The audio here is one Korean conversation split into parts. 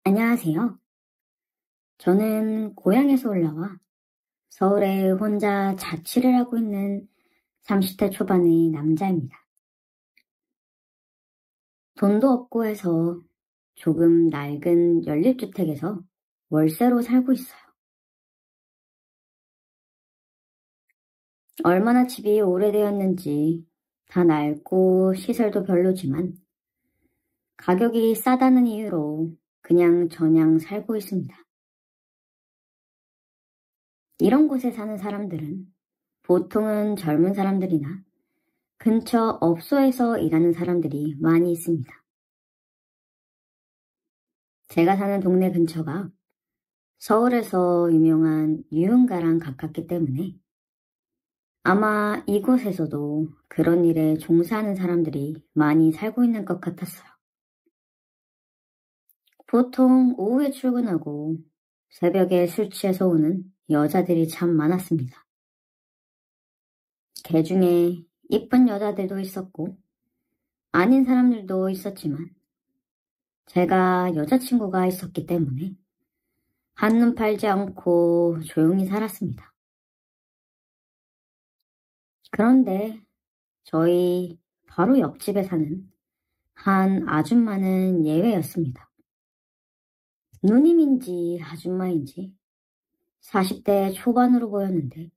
안녕하세요. 저는 고향에서 올라와 서울에 혼자 자취를 하고 있는 30대 초반의 남자입니다. 돈도 없고 해서 조금 낡은 연립주택에서 월세로 살고 있어요. 얼마나 집이 오래되었는지 다 낡고 시설도 별로지만 가격이 싸다는 이유로 그냥 저냥 살고 있습니다. 이런 곳에 사는 사람들은 보통은 젊은 사람들이나 근처 업소에서 일하는 사람들이 많이 있습니다. 제가 사는 동네 근처가 서울에서 유명한 유흥가랑 가깝기 때문에 아마 이곳에서도 그런 일에 종사하는 사람들이 많이 살고 있는 것 같았어요. 보통 오후에 출근하고 새벽에 술 취해서 오는 여자들이 참 많았습니다. 개 중에 이쁜 여자들도 있었고 아닌 사람들도 있었지만 제가 여자친구가 있었기 때문에 한눈 팔지 않고 조용히 살았습니다. 그런데 저희 바로 옆집에 사는 한 아줌마는 예외였습니다. 누님인지 아줌마인지 40대 초반으로 보였는데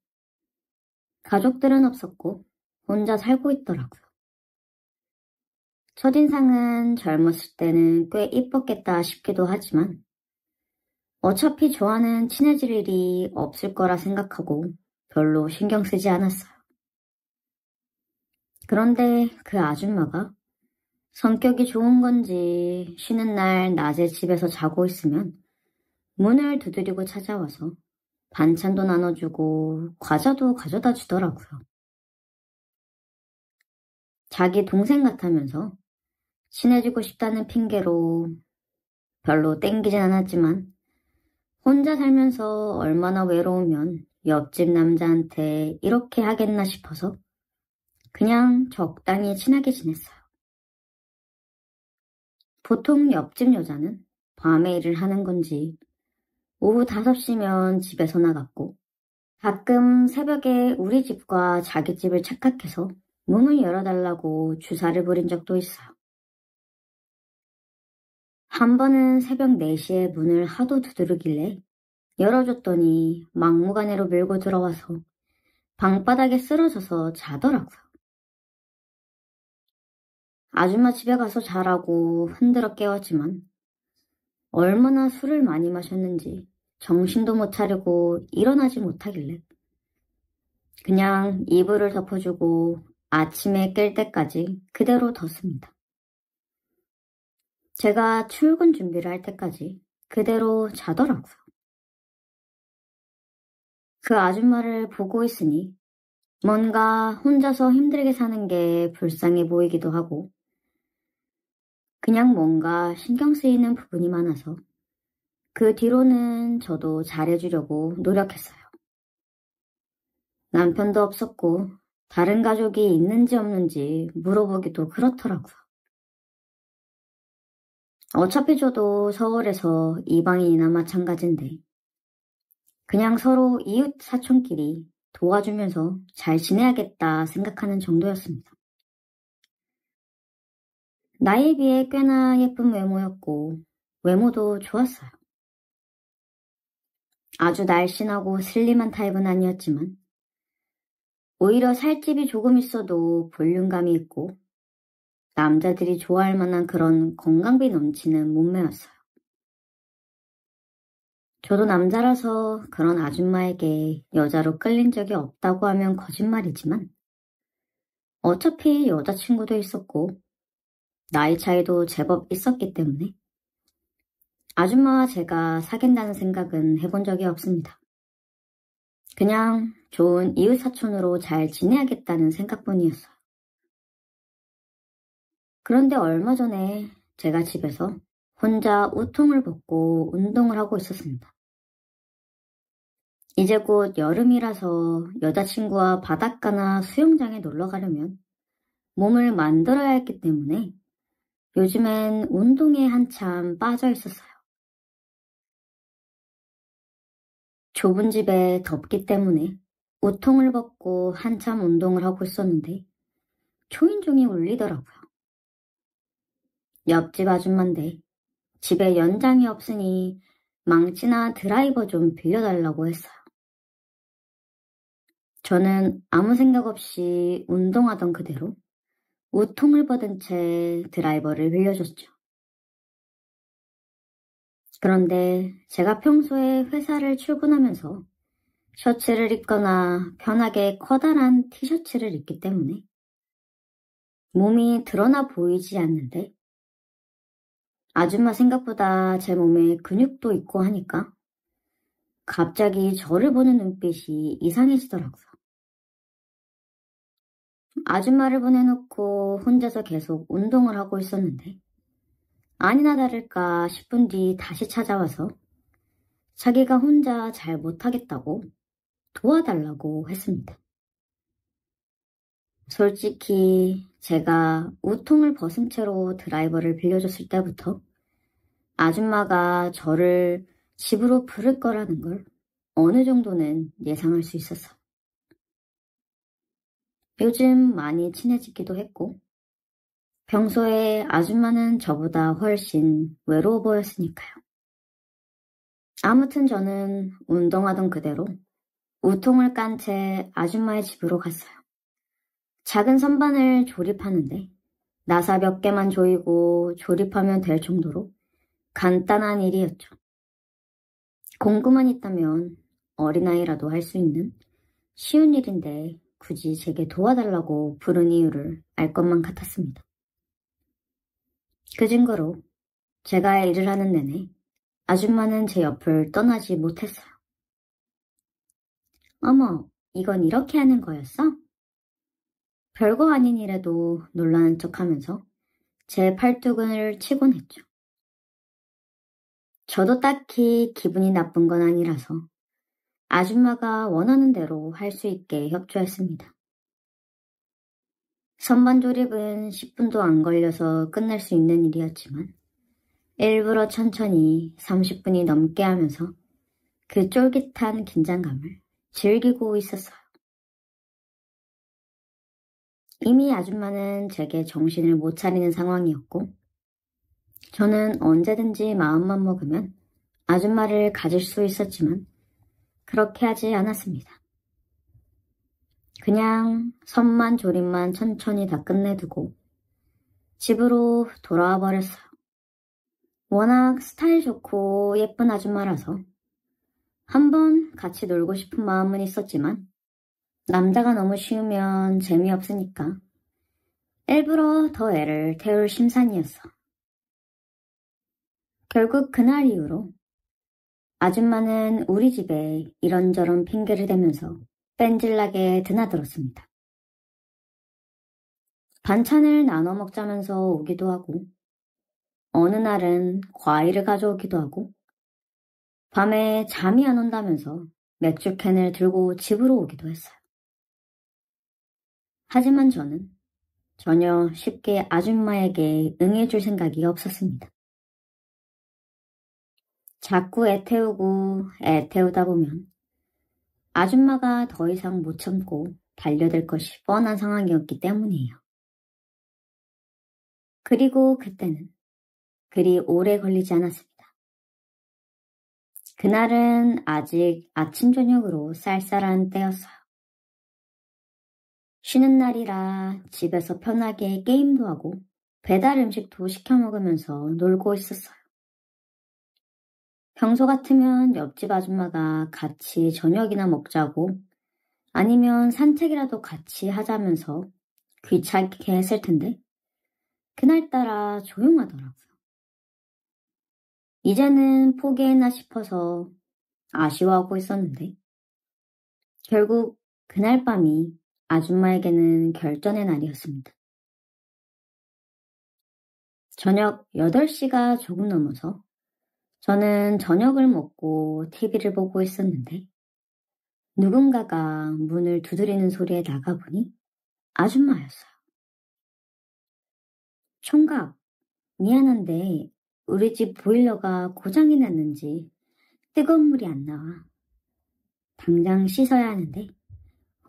가족들은 없었고 혼자 살고 있더라고요. 첫인상은 젊었을 때는 꽤 이뻤겠다 싶기도 하지만 어차피 저와는 친해질 일이 없을 거라 생각하고 별로 신경 쓰지 않았어요. 그런데 그 아줌마가 성격이 좋은 건지 쉬는 날 낮에 집에서 자고 있으면 문을 두드리고 찾아와서 반찬도 나눠주고 과자도 가져다 주더라고요. 자기 동생 같다면서 친해지고 싶다는 핑계로 별로 땡기진 않았지만 혼자 살면서 얼마나 외로우면 옆집 남자한테 이렇게 하겠나 싶어서 그냥 적당히 친하게 지냈어요. 보통 옆집 여자는 밤에 일을 하는 건지 오후 5시면 집에서 나갔고 가끔 새벽에 우리 집과 자기 집을 착각해서 문을 열어달라고 주사를 부린 적도 있어요. 한 번은 새벽 4시에 문을 하도 두드리길래 열어줬더니 막무가내로 밀고 들어와서 방바닥에 쓰러져서 자더라고요. 아줌마 집에 가서 자라고 흔들어 깨웠지만 얼마나 술을 많이 마셨는지 정신도 못 차리고 일어나지 못하길래 그냥 이불을 덮어주고 아침에 깰 때까지 그대로 뒀습니다. 제가 출근 준비를 할 때까지 그대로 자더라고요. 그 아줌마를 보고 있으니 뭔가 혼자서 힘들게 사는 게 불쌍해 보이기도 하고 그냥 뭔가 신경 쓰이는 부분이 많아서 그 뒤로는 저도 잘해주려고 노력했어요. 남편도 없었고 다른 가족이 있는지 없는지 물어보기도 그렇더라고요. 어차피 저도 서울에서 이방인이나 마찬가지인데 그냥 서로 이웃 사촌끼리 도와주면서 잘 지내야겠다 생각하는 정도였습니다. 나이에 비해 꽤나 예쁜 외모였고 외모도 좋았어요. 아주 날씬하고 슬림한 타입은 아니었지만 오히려 살집이 조금 있어도 볼륨감이 있고 남자들이 좋아할 만한 그런 건강미 넘치는 몸매였어요. 저도 남자라서 그런 아줌마에게 여자로 끌린 적이 없다고 하면 거짓말이지만 어차피 여자친구도 있었고 나이 차이도 제법 있었기 때문에 아줌마와 제가 사귄다는 생각은 해본 적이 없습니다. 그냥 좋은 이웃 사촌으로 잘 지내야겠다는 생각뿐이었어요. 그런데 얼마 전에 제가 집에서 혼자 우통을 벗고 운동을 하고 있었습니다. 이제 곧 여름이라서 여자친구와 바닷가나 수영장에 놀러 가려면 몸을 만들어야 했기 때문에 요즘엔 운동에 한참 빠져 있었어요. 좁은 집에 덥기 때문에 우통을 벗고 한참 운동을 하고 있었는데 초인종이 울리더라고요. 옆집 아줌마인데 집에 연장이 없으니 망치나 드라이버 좀 빌려달라고 했어요. 저는 아무 생각 없이 운동하던 그대로 우통을 벗은 채 드라이버를 빌려줬죠. 그런데 제가 평소에 회사를 출근하면서 셔츠를 입거나 편하게 커다란 티셔츠를 입기 때문에 몸이 드러나 보이지 않는데 아줌마 생각보다 제 몸에 근육도 있고 하니까 갑자기 저를 보는 눈빛이 이상해지더라고요. 아줌마를 보내놓고 혼자서 계속 운동을 하고 있었는데 아니나 다를까 10분 뒤 다시 찾아와서 자기가 혼자 잘 못하겠다고 도와달라고 했습니다. 솔직히 제가 우통을 벗은 채로 드라이버를 빌려줬을 때부터 아줌마가 저를 집으로 부를 거라는 걸 어느 정도는 예상할 수 있었어. 요즘 많이 친해지기도 했고 평소에 아줌마는 저보다 훨씬 외로워 보였으니까요. 아무튼 저는 운동하던 그대로 우통을 깐 채 아줌마의 집으로 갔어요. 작은 선반을 조립하는데 나사 몇 개만 조이고 조립하면 될 정도로 간단한 일이었죠. 공구만 있다면 어린아이라도 할 수 있는 쉬운 일인데 굳이 제게 도와달라고 부른 이유를 알 것만 같았습니다. 그 증거로 제가 일을 하는 내내 아줌마는 제 옆을 떠나지 못했어요. 어머, 이건 이렇게 하는 거였어? 별거 아닌 일에도 놀라는 척하면서 제 팔뚝을 치곤 했죠. 저도 딱히 기분이 나쁜 건 아니라서 아줌마가 원하는 대로 할 수 있게 협조했습니다. 선반 조립은 10분도 안 걸려서 끝날 수 있는 일이었지만 일부러 천천히 30분이 넘게 하면서 그 쫄깃한 긴장감을 즐기고 있었어요. 이미 아줌마는 제게 정신을 못 차리는 상황이었고 저는 언제든지 마음만 먹으면 아줌마를 가질 수 있었지만 그렇게 하지 않았습니다. 그냥 선만 조립만 천천히 다 끝내두고 집으로 돌아와 버렸어요. 워낙 스타일 좋고 예쁜 아줌마라서 한번 같이 놀고 싶은 마음은 있었지만 남자가 너무 쉬우면 재미없으니까 일부러 더 애를 태울 심산이었어. 결국 그날 이후로 아줌마는 우리 집에 이런저런 핑계를 대면서 뺀질나게 드나들었습니다. 반찬을 나눠 먹자면서 오기도 하고 어느 날은 과일을 가져오기도 하고 밤에 잠이 안 온다면서 맥주캔을 들고 집으로 오기도 했어요. 하지만 저는 전혀 쉽게 아줌마에게 응해줄 생각이 없었습니다. 자꾸 애 태우다 보면 아줌마가 더 이상 못 참고 달려들 것이 뻔한 상황이었기 때문이에요. 그리고 그때는 그리 오래 걸리지 않았습니다. 그날은 아직 아침 저녁으로 쌀쌀한 때였어요. 쉬는 날이라 집에서 편하게 게임도 하고 배달 음식도 시켜 먹으면서 놀고 있었어요. 평소 같으면 옆집 아줌마가 같이 저녁이나 먹자고 아니면 산책이라도 같이 하자면서 귀찮게 했을 텐데 그날따라 조용하더라고요. 이제는 포기했나 싶어서 아쉬워하고 있었는데 결국 그날 밤이 아줌마에게는 결전의 날이었습니다. 저녁 8시가 조금 넘어서 저는 저녁을 먹고 TV를 보고 있었는데 누군가가 문을 두드리는 소리에 나가보니 아줌마였어요. 총각, 미안한데 우리 집 보일러가 고장이 났는지 뜨거운 물이 안 나와. 당장 씻어야 하는데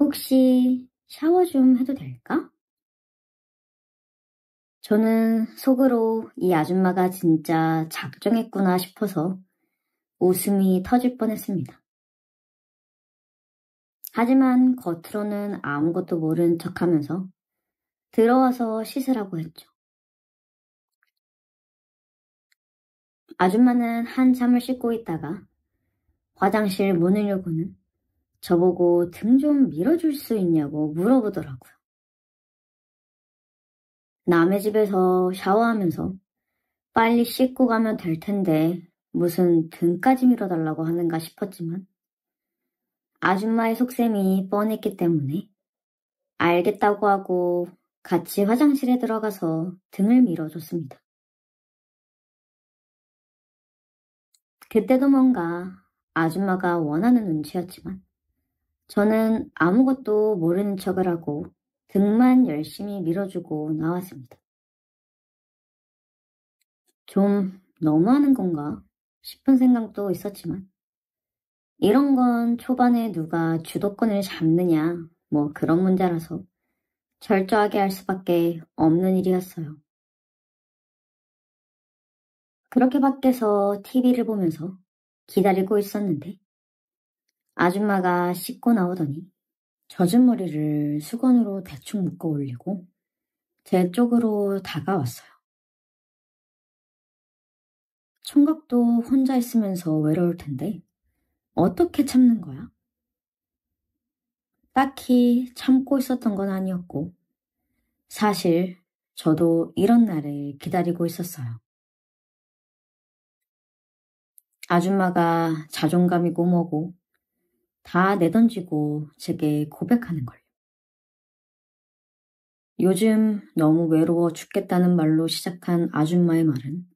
혹시 샤워 좀 해도 될까? 저는 속으로 이 아줌마가 진짜 작정했구나 싶어서 웃음이 터질 뻔했습니다. 하지만 겉으로는 아무것도 모른 척하면서 들어와서 씻으라고 했죠. 아줌마는 한참을 씻고 있다가 화장실 문을 열고는 저보고 등 좀 밀어줄 수 있냐고 물어보더라고요. 남의 집에서 샤워하면서 빨리 씻고 가면 될 텐데 무슨 등까지 밀어달라고 하는가 싶었지만 아줌마의 속셈이 뻔했기 때문에 알겠다고 하고 같이 화장실에 들어가서 등을 밀어줬습니다. 그때도 뭔가 아줌마가 원하는 눈치였지만 저는 아무것도 모르는 척을 하고 등만 열심히 밀어주고 나왔습니다. 좀 너무하는 건가 싶은 생각도 있었지만 이런 건 초반에 누가 주도권을 잡느냐 뭐 그런 문제라서 철저하게 할 수밖에 없는 일이었어요. 그렇게 밖에서 TV를 보면서 기다리고 있었는데 아줌마가 씻고 나오더니 젖은 머리를 수건으로 대충 묶어 올리고 제 쪽으로 다가왔어요. 총각도 혼자 있으면서 외로울 텐데 어떻게 참는 거야? 딱히 참고 있었던 건 아니었고 사실 저도 이런 날을 기다리고 있었어요. 아줌마가 자존감이고 뭐고 다 내던지고 제게 고백하는 걸요. 요즘 너무 외로워 죽겠다는 말로 시작한 아줌마의 말은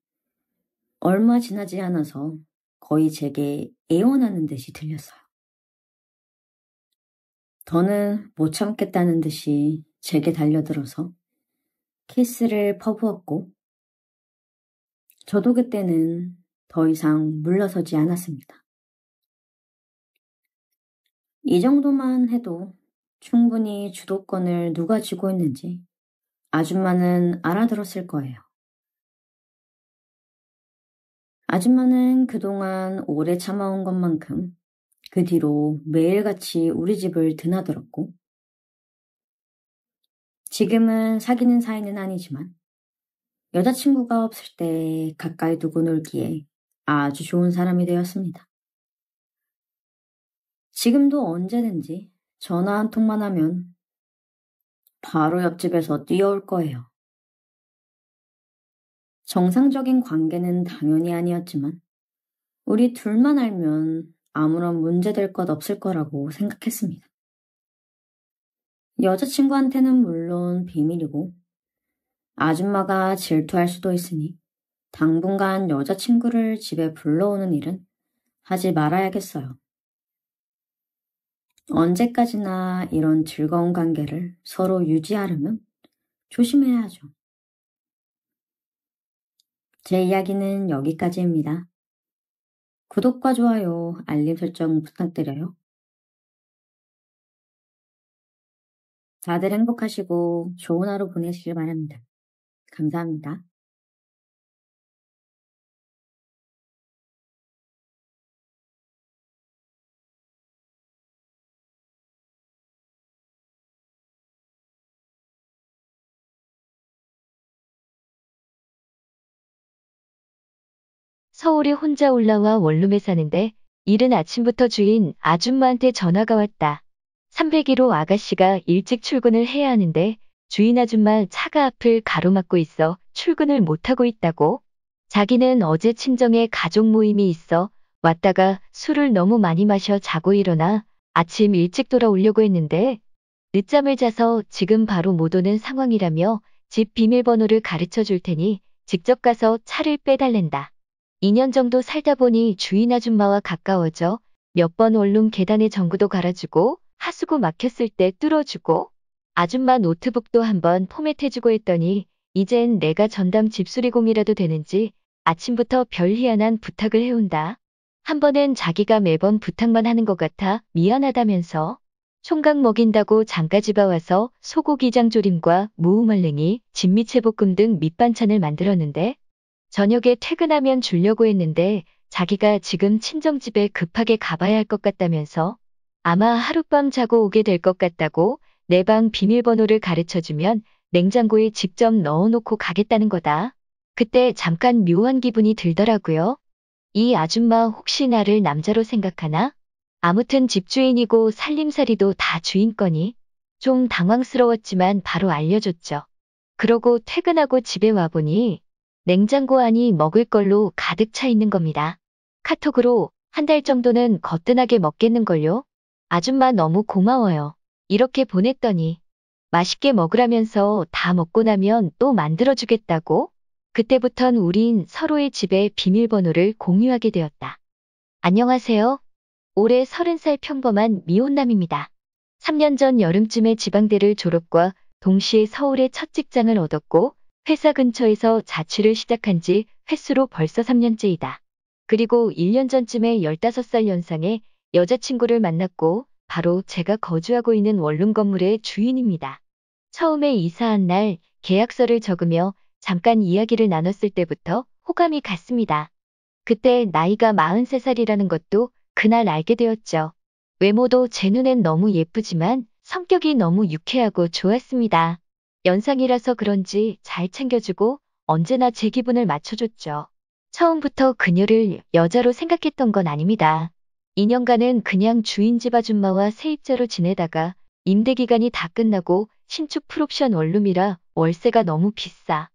얼마 지나지 않아서 거의 제게 애원하는 듯이 들렸어요. 더는 못 참겠다는 듯이 제게 달려들어서 키스를 퍼부었고 저도 그때는 더 이상 물러서지 않았습니다. 이 정도만 해도 충분히 주도권을 누가 쥐고 있는지 아줌마는 알아들었을 거예요. 아줌마는 그동안 오래 참아온 것만큼 그 뒤로 매일같이 우리 집을 드나들었고 지금은 사귀는 사이는 아니지만 여자친구가 없을 때 가까이 두고 놀기에 아주 좋은 사람이 되었습니다. 지금도 언제든지 전화 한 통만 하면 바로 옆집에서 뛰어올 거예요. 정상적인 관계는 당연히 아니었지만 우리 둘만 알면 아무런 문제될 것 없을 거라고 생각했습니다. 여자친구한테는 물론 비밀이고 아줌마가 질투할 수도 있으니 당분간 여자친구를 집에 불러오는 일은 하지 말아야겠어요. 언제까지나 이런 즐거운 관계를 서로 유지하려면 조심해야 하죠. 제 이야기는 여기까지입니다. 구독과 좋아요, 알림 설정 부탁드려요. 다들 행복하시고 좋은 하루 보내시길 바랍니다. 감사합니다. 서울에 혼자 올라와 원룸에 사는데 이른 아침부터 주인 아줌마한테 전화가 왔다. 301호 아가씨가 일찍 출근을 해야 하는데 주인 아줌마 차가 앞을 가로막고 있어 출근을 못하고 있다고. 자기는 어제 친정에 가족 모임이 있어 왔다가 술을 너무 많이 마셔 자고 일어나 아침 일찍 돌아오려고 했는데 늦잠을 자서 지금 바로 못 오는 상황이라며 집 비밀번호를 가르쳐 줄 테니 직접 가서 차를 빼달랜다. 2년 정도 살다 보니 주인 아줌마와 가까워져 몇 번 원룸 계단에 전구도 갈아주고 하수구 막혔을 때 뚫어주고 아줌마 노트북도 한번 포맷해주고 했더니 이젠 내가 전담 집수리공이라도 되는지 아침부터 별 희한한 부탁을 해온다. 한 번은 자기가 매번 부탁만 하는 것 같아 미안하다면서 총각 먹인다고 장가지바 와서 소고기장조림과 무우말랭이, 진미채볶음 등 밑반찬을 만들었는데 저녁에 퇴근하면 주려고 했는데 자기가 지금 친정집에 급하게 가봐야 할 것 같다면서 아마 하룻밤 자고 오게 될 것 같다고 내 방 비밀번호를 가르쳐주면 냉장고에 직접 넣어놓고 가겠다는 거다. 그때 잠깐 묘한 기분이 들더라고요. 이 아줌마 혹시 나를 남자로 생각하나? 아무튼 집주인이고 살림살이도 다 주인거니. 좀 당황스러웠지만 바로 알려줬죠. 그러고 퇴근하고 집에 와보니 냉장고 안이 먹을 걸로 가득 차 있는 겁니다. 카톡으로 한 달 정도는 거뜬하게 먹겠는걸요? 아줌마 너무 고마워요. 이렇게 보냈더니 맛있게 먹으라면서 다 먹고 나면 또 만들어주겠다고? 그때부턴 우린 서로의 집의 비밀번호를 공유하게 되었다. 안녕하세요. 올해 30살 평범한 미혼남입니다. 3년 전 여름쯤에 지방대를 졸업과 동시에 서울의 첫 직장을 얻었고 회사 근처에서 자취를 시작한 지 횟수로 벌써 3년째이다. 그리고 1년 전쯤에 15살 연상의 여자친구를 만났고 바로 제가 거주하고 있는 원룸 건물의 주인입니다. 처음에 이사한 날 계약서를 적으며 잠깐 이야기를 나눴을 때부터 호감이 갔습니다. 그때 나이가 43살이라는 것도 그날 알게 되었죠. 외모도 제 눈엔 너무 예쁘지만 성격이 너무 유쾌하고 좋았습니다. 연상이라서 그런지 잘 챙겨주고 언제나 제 기분을 맞춰줬죠. 처음부터 그녀를 여자로 생각했던 건 아닙니다. 2년간은 그냥 주인 집 아줌마와 세입자로 지내다가 임대기간이 다 끝나고 신축 풀옵션 원룸이라 월세가 너무 비싸.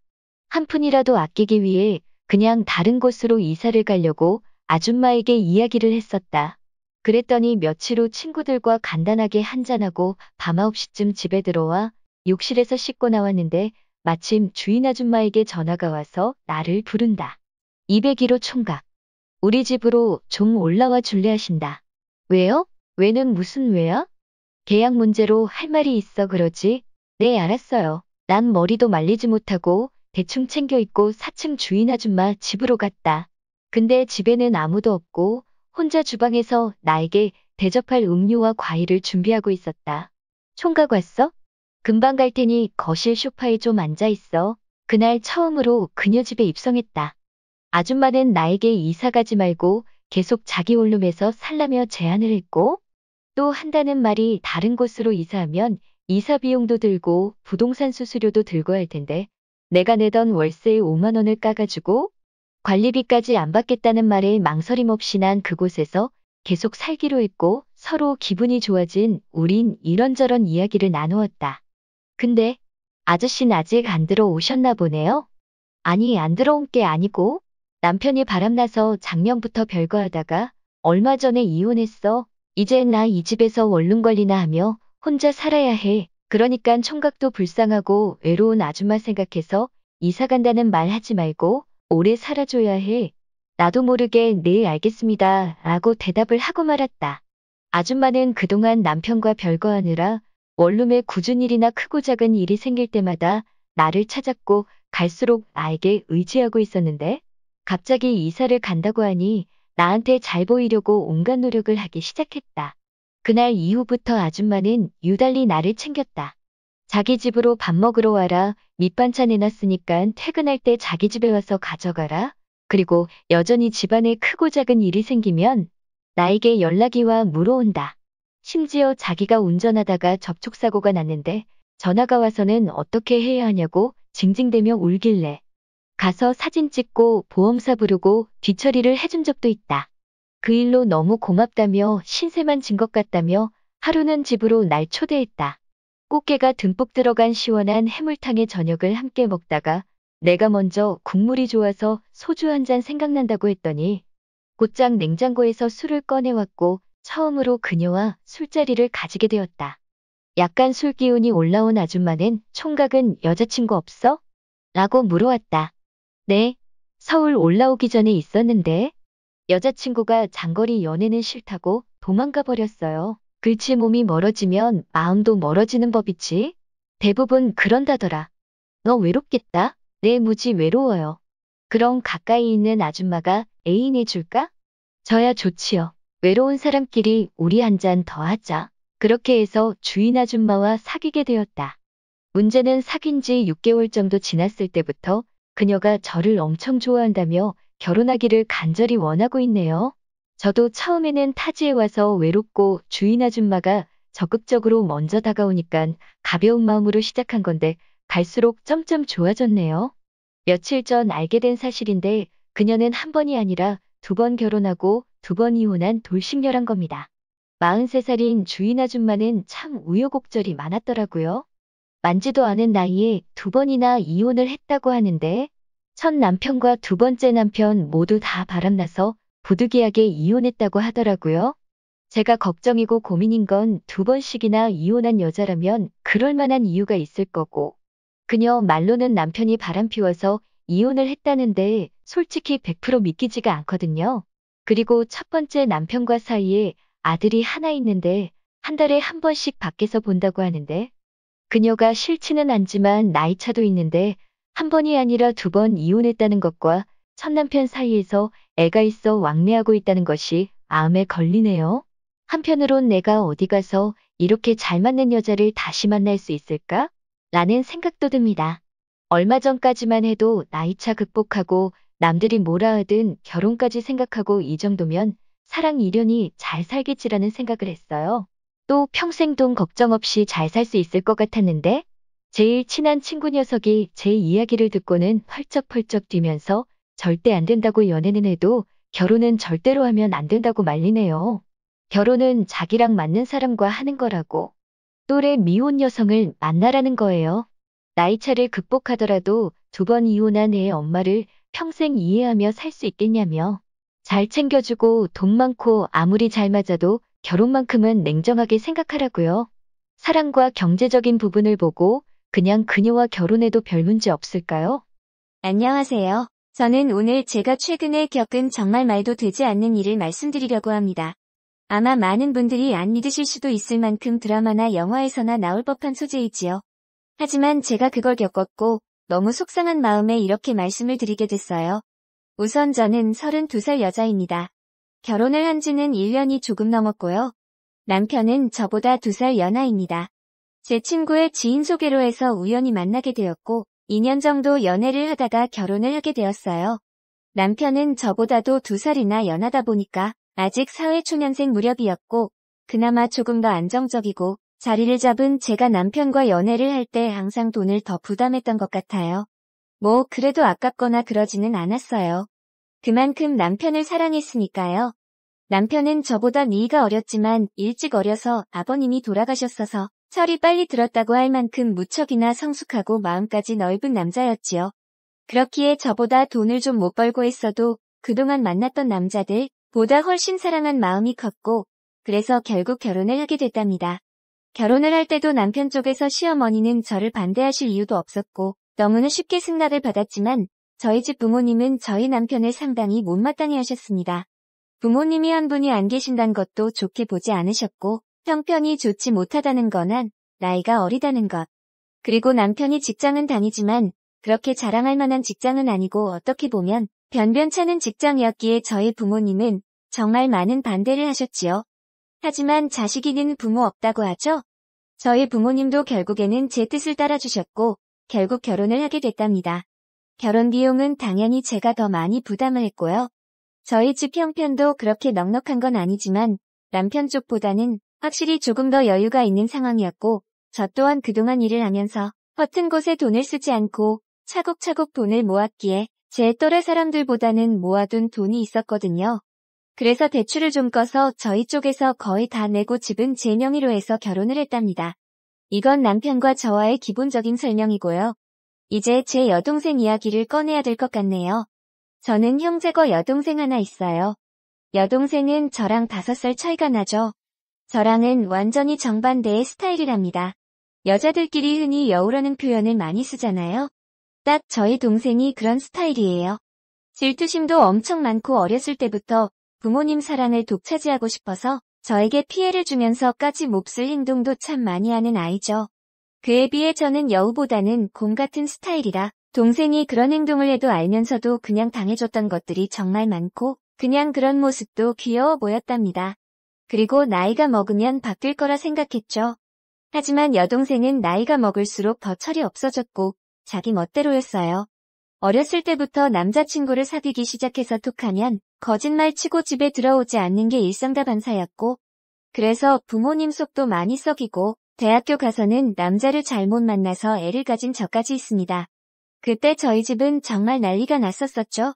한 푼이라도 아끼기 위해 그냥 다른 곳으로 이사를 가려고 아줌마에게 이야기를 했었다. 그랬더니 며칠 후 친구들과 간단하게 한잔하고 밤 9시쯤 집에 들어와 욕실에서 씻고 나왔는데 마침 주인 아줌마에게 전화가 와서 나를 부른다. 201호 총각. 우리 집으로 좀 올라와 줄래 하신다. 왜요? 왜는 무슨 왜야? 계약 문제로 할 말이 있어 그러지? 네, 알았어요. 난 머리도 말리지 못하고 대충 챙겨 입고 4층 주인 아줌마 집으로 갔다. 근데 집에는 아무도 없고 혼자 주방에서 나에게 대접할 음료와 과일을 준비하고 있었다. 총각 왔어? 금방 갈 테니 거실 소파에 좀 앉아 있어. 그날 처음으로 그녀 집에 입성했다. 아줌마는 나에게 이사 가지 말고 계속 자기 원룸에서 살라며 제안을 했고 또 한다는 말이 다른 곳으로 이사하면 이사 비용도 들고 부동산 수수료도 들고 할 텐데 내가 내던 월세의 5만 원을 까가지고 관리비까지 안 받겠다는 말에 망설임 없이 난 그곳에서 계속 살기로 했고 서로 기분이 좋아진 우린 이런저런 이야기를 나누었다. 근데 아저씨는 아직 안 들어오셨나 보네요? 아니, 안 들어온 게 아니고 남편이 바람나서 작년부터 별거하다가 얼마 전에 이혼했어. 이제 나 이 집에서 원룸 관리나 하며 혼자 살아야 해. 그러니깐 총각도 불쌍하고 외로운 아줌마 생각해서 이사 간다는 말 하지 말고 오래 살아줘야 해. 나도 모르게 네 알겠습니다 라고 대답을 하고 말았다. 아줌마는 그동안 남편과 별거하느라 원룸에 굳은 일이나 크고 작은 일이 생길 때마다 나를 찾았고 갈수록 나에게 의지하고 있었는데 갑자기 이사를 간다고 하니 나한테 잘 보이려고 온갖 노력을 하기 시작했다. 그날 이후부터 아줌마는 유달리 나를 챙겼다. 자기 집으로 밥 먹으러 와라. 밑반찬 해놨으니까 퇴근할 때 자기 집에 와서 가져가라. 그리고 여전히 집안에 크고 작은 일이 생기면 나에게 연락이 와 물어온다. 심지어 자기가 운전하다가 접촉사고가 났는데 전화가 와서는 어떻게 해야 하냐고 징징대며 울길래 가서 사진 찍고 보험사 부르고 뒤처리를 해준 적도 있다. 그 일로 너무 고맙다며 신세만 진 것 같다며 하루는 집으로 날 초대했다. 꽃게가 듬뿍 들어간 시원한 해물탕에 저녁을 함께 먹다가 내가 먼저 국물이 좋아서 소주 한 잔 생각난다고 했더니 곧장 냉장고에서 술을 꺼내왔고 처음으로 그녀와 술자리를 가지게 되었다. 약간 술 기운이 올라온 아줌마는 총각은 여자친구 없어? 라고 물어왔다. 네, 서울 올라오기 전에 있었는데 여자친구가 장거리 연애는 싫다고 도망가 버렸어요. 글치 몸이 멀어지면 마음도 멀어지는 법이지. 대부분 그런다더라. 너 외롭겠다. 네, 무지 외로워요. 그럼 가까이 있는 아줌마가 애인 해줄까? 저야 좋지요. 외로운 사람끼리 우리 한 잔 더 하자. 그렇게 해서 주인 아줌마와 사귀게 되었다. 문제는 사귄 지 6개월 정도 지났을 때부터 그녀가 저를 엄청 좋아한다며 결혼하기를 간절히 원하고 있네요. 저도 처음에는 타지에 와서 외롭고 주인 아줌마가 적극적으로 먼저 다가오니까 가벼운 마음으로 시작한 건데 갈수록 점점 좋아졌네요. 며칠 전 알게 된 사실인데 그녀는 한 번이 아니라 2번 결혼하고 2번 이혼한 돌싱녀란 겁니다. 43살인 주인 아줌마는 참 우여곡절이 많았더라고요. 만지도 않은 나이에 2번이나 이혼을 했다고 하는데 첫 남편과 2번째 남편 모두 다 바람나서 부득이하게 이혼했다고 하더라고요. 제가 걱정이고 고민인 건 2번씩이나 이혼한 여자라면 그럴 만한 이유가 있을 거고 그녀 말로는 남편이 바람피워서 이혼을 했다는데 솔직히 100% 믿기지가 않거든요. 그리고 첫 번째 남편과 사이에 아들이 하나 있는데 한 달에 한 번씩 밖에서 본다고 하는데 그녀가 싫지는 않지만 나이차도 있는데 한 번이 아니라 2번 이혼했다는 것과 첫 남편 사이에서 애가 있어 왕래하고 있다는 것이 마음에 걸리네요. 한편으론 내가 어디 가서 이렇게 잘 맞는 여자를 다시 만날 수 있을까? 라는 생각도 듭니다. 얼마 전까지만 해도 나이차 극복하고 남들이 뭐라 하든 결혼까지 생각하고 이 정도면 사랑 이련이 잘 살겠지라는 생각을 했어요. 또 평생 돈 걱정 없이 잘 살 수 있을 것 같았는데 제일 친한 친구 녀석이 제 이야기를 듣고는 펄쩍펄쩍 뛰면서 절대 안 된다고 연애는 해도 결혼은 절대로 하면 안 된다고 말리네요. 결혼은 자기랑 맞는 사람과 하는 거라고. 또래 미혼 여성을 만나라는 거예요. 나이차를 극복하더라도 2번 이혼한 애의 엄마를 평생 이해하며 살 수 있겠냐며. 잘 챙겨주고 돈 많고 아무리 잘 맞아도 결혼만큼은 냉정하게 생각하라고요. 사랑과 경제적인 부분을 보고 그냥 그녀와 결혼해도 별 문제 없을까요? 안녕하세요. 저는 오늘 제가 최근에 겪은 정말 말도 되지 않는 일을 말씀드리려고 합니다. 아마 많은 분들이 안 믿으실 수도 있을 만큼 드라마나 영화에서나 나올 법한 소재이지요. 하지만 제가 그걸 겪었고 너무 속상한 마음에 이렇게 말씀을 드리게 됐어요. 우선 저는 32살 여자입니다. 결혼을 한 지는 1년이 조금 넘었고요. 남편은 저보다 2살 연하입니다. 제 친구의 지인 소개로 해서 우연히 만나게 되었고 2년 정도 연애를 하다가 결혼을 하게 되었어요. 남편은 저보다도 2살이나 연하다 보니까 아직 사회초년생 무렵이었고 그나마 조금 더 안정적이고 자리를 잡은 제가 남편과 연애를 할 때 항상 돈을 더 부담했던 것 같아요. 뭐 그래도 아깝거나 그러지는 않았어요. 그만큼 남편을 사랑했으니까요. 남편은 저보다 나이가 어렸지만 일찍 어려서 아버님이 돌아가셨어서 철이 빨리 들었다고 할 만큼 무척이나 성숙하고 마음까지 넓은 남자였지요. 그렇기에 저보다 돈을 좀 못 벌고 했어도 그동안 만났던 남자들 보다 훨씬 사랑한 마음이 컸고 그래서 결국 결혼을 하게 됐답니다. 결혼을 할 때도 남편 쪽에서 시어머니는 저를 반대하실 이유도 없었고 너무나 쉽게 승낙을 받았지만 저희 집 부모님은 저희 남편을 상당히 못마땅해 하셨습니다. 부모님이 한 분이 안 계신다는 것도 좋게 보지 않으셨고 형편이 좋지 못하다는 거나 나이가 어리다는 것. 그리고 남편이 직장은 다니지만 그렇게 자랑할 만한 직장은 아니고 어떻게 보면 변변찮은 직장이었기에 저희 부모님은 정말 많은 반대를 하셨지요. 하지만 자식이는 부모 없다고 하죠. 저희 부모님도 결국에는 제 뜻을 따라주셨고 결국 결혼을 하게 됐답니다. 결혼 비용은 당연히 제가 더 많이 부담을 했고요. 저희 집 형편도 그렇게 넉넉한 건 아니지만 남편 쪽보다는 확실히 조금 더 여유가 있는 상황이었고 저 또한 그동안 일을 하면서 허튼 곳에 돈을 쓰지 않고 차곡차곡 돈을 모았기에 제 또래 사람들보다는 모아둔 돈이 있었거든요. 그래서 대출을 좀 꺼서 저희 쪽에서 거의 다 내고 집은 제 명의로 해서 결혼을 했답니다. 이건 남편과 저와의 기본적인 설명이고요. 이제 제 여동생 이야기를 꺼내야 될 것 같네요. 저는 형제가 여동생 하나 있어요. 여동생은 저랑 5살 차이가 나죠. 저랑은 완전히 정반대의 스타일이랍니다. 여자들끼리 흔히 여우라는 표현을 많이 쓰잖아요. 딱 저희 동생이 그런 스타일이에요. 질투심도 엄청 많고 어렸을 때부터 부모님 사랑을 독차지하고 싶어서 저에게 피해를 주면서까지 몹쓸 행동도 참 많이 하는 아이죠. 그에 비해 저는 여우보다는 곰 같은 스타일이라 동생이 그런 행동을 해도 알면서도 그냥 당해줬던 것들이 정말 많고 그냥 그런 모습도 귀여워 보였답니다. 그리고 나이가 먹으면 바뀔 거라 생각했죠. 하지만 여동생은 나이가 먹을수록 더 철이 없어졌고 자기 멋대로였어요. 어렸을 때부터 남자친구를 사귀기 시작해서 톡하면 거짓말치고 집에 들어오지 않는 게 일상다반사였고, 그래서 부모님 속도 많이 썩이고 대학교 가서는 남자를 잘못 만나서 애를 가진 저까지 있습니다. 그때 저희 집은 정말 난리가 났었었죠.